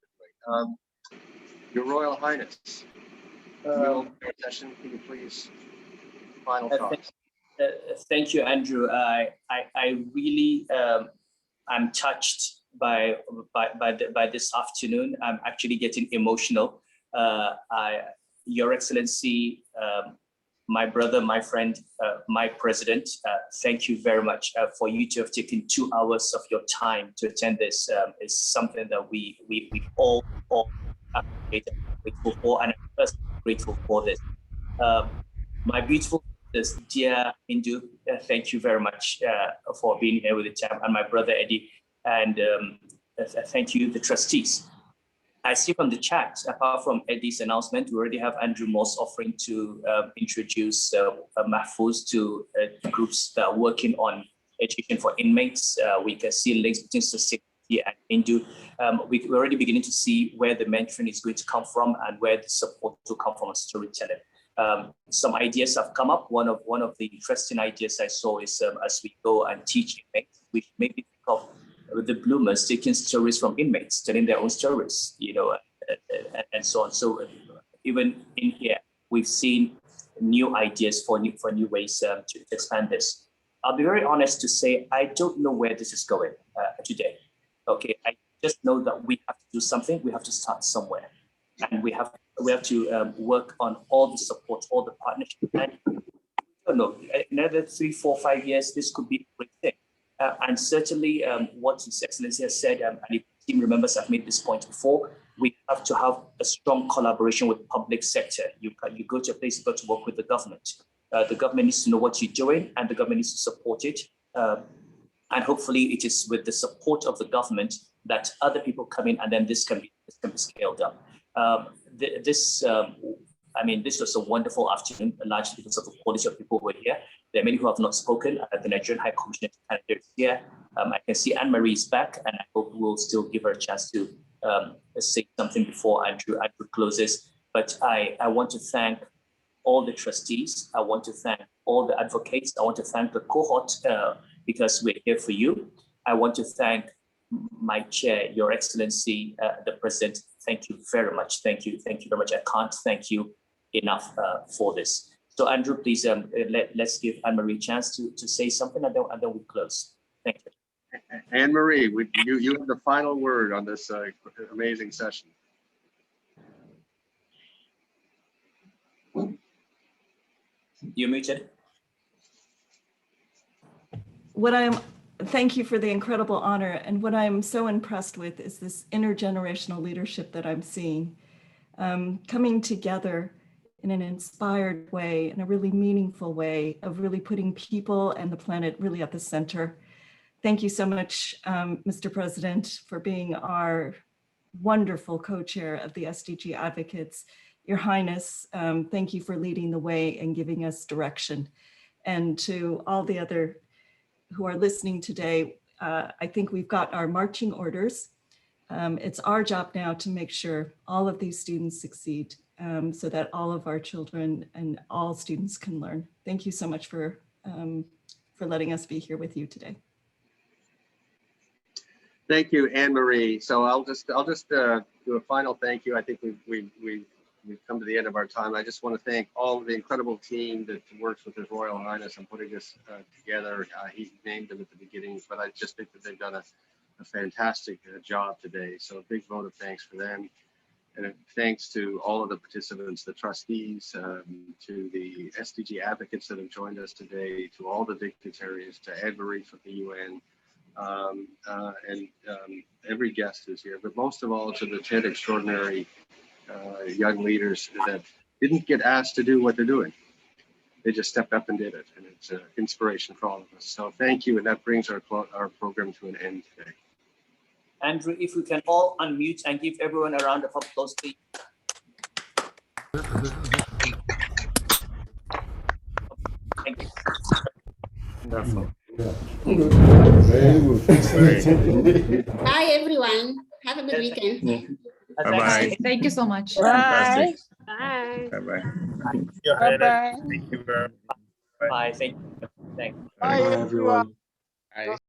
Your Royal Highness, session, can you please final thoughts? Thank you, Andrew. I really I'm touched by this afternoon. I'm actually getting emotional. Your Excellency, my brother, my friend, my president, thank you very much for you to have taken 2 hours of your time to attend this. Is something that we all are grateful for, and I'm personally grateful for this. My beautiful sisters, dear Indu, thank you very much for being here with the team, and my brother Eddie, and thank you, the trustees. I see from the chat, apart from Eddie's announcement, we already have Andrew Moss offering to introduce Mahfouz to groups that are working on education for inmates. We can see links between society and Indu. We're already beginning to see where the mentoring is going to come from and where the support will come from on storytelling. Some ideas have come up. One of the interesting ideas I saw is as we go and teach inmates, we should maybe think of the bloomers taking stories from inmates, telling their own stories, and so on. So even in here, we've seen new ideas for new ways to expand this. I'll be very honest to say, I don't know where this is going today. Okay, I just know that we have to do something. We have to start somewhere, and we have to work on all the support, all the partnership. And I don't know, another 3, 4, 5 years, this could be a great thing. And certainly what His Excellency has said, and if the team remembers, I've made this point before, we have to have a strong collaboration with the public sector. You go to a place, you've got to work with the government. The government needs to know what you're doing, and the government needs to support it. And hopefully it is with the support of the government that other people come in, and then this can be scaled up. This was a wonderful afternoon, largely because of the quality of people who were here. There are many who have not spoken. The Nigerian High Commissioner is here. I can see Anne-Marie is back, and I hope we'll still give her a chance to say something before Andrew closes. But I want to thank all the trustees. I want to thank all the advocates. I want to thank the cohort because we're here for you. I want to thank my chair, Your Excellency, the President. Thank you very much. Thank you very much. I can't thank you enough for this. So Andrew, please let's give Anne-Marie a chance to say something, and then we close. Thank you. Anne-Marie, you have the final word on this amazing session. You're muted. Thank you for the incredible honor. And what I'm so impressed with is this intergenerational leadership that I'm seeing coming together in an inspired way, in a really meaningful way of really putting people and the planet really at the center. Thank you so much, Mr. President, for being our wonderful co-chair of the SDG Advocates. Your Highness, thank you for leading the way and giving us direction. And to all the other who are listening today, I think we've got our marching orders. It's our job now to make sure all of these students succeed so that all of our children and all students can learn. Thank you so much for letting us be here with you today. Thank you, Anne-Marie. So I'll just do a final thank you. I think we've come to the end of our time. I just want to thank all of the incredible team that works with His Royal Highness on putting this together. He named them at the beginning, but I just think that they've done a fantastic job today. So a big vote of thanks for them. And thanks to all of the participants, the trustees, to the SDG advocates that have joined us today, to all the dignitaries, to Anne-Marie from the UN, and every guest who's here, but most of all to the 10 extraordinary young leaders that didn't get asked to do what they're doing. They just stepped up and did it, and it's an inspiration for all of us. So thank you, and that brings our program to an end today. Andrew, if we can all unmute and give everyone a round of applause, please. Thank you. Wonderful. Bye, everyone. Have a good weekend. Bye-bye. Thank you so much. Fantastic. Bye. Bye-bye. Bye-bye. Thank you very much. Bye. Thank you. Thank you. Bye, everyone. Bye.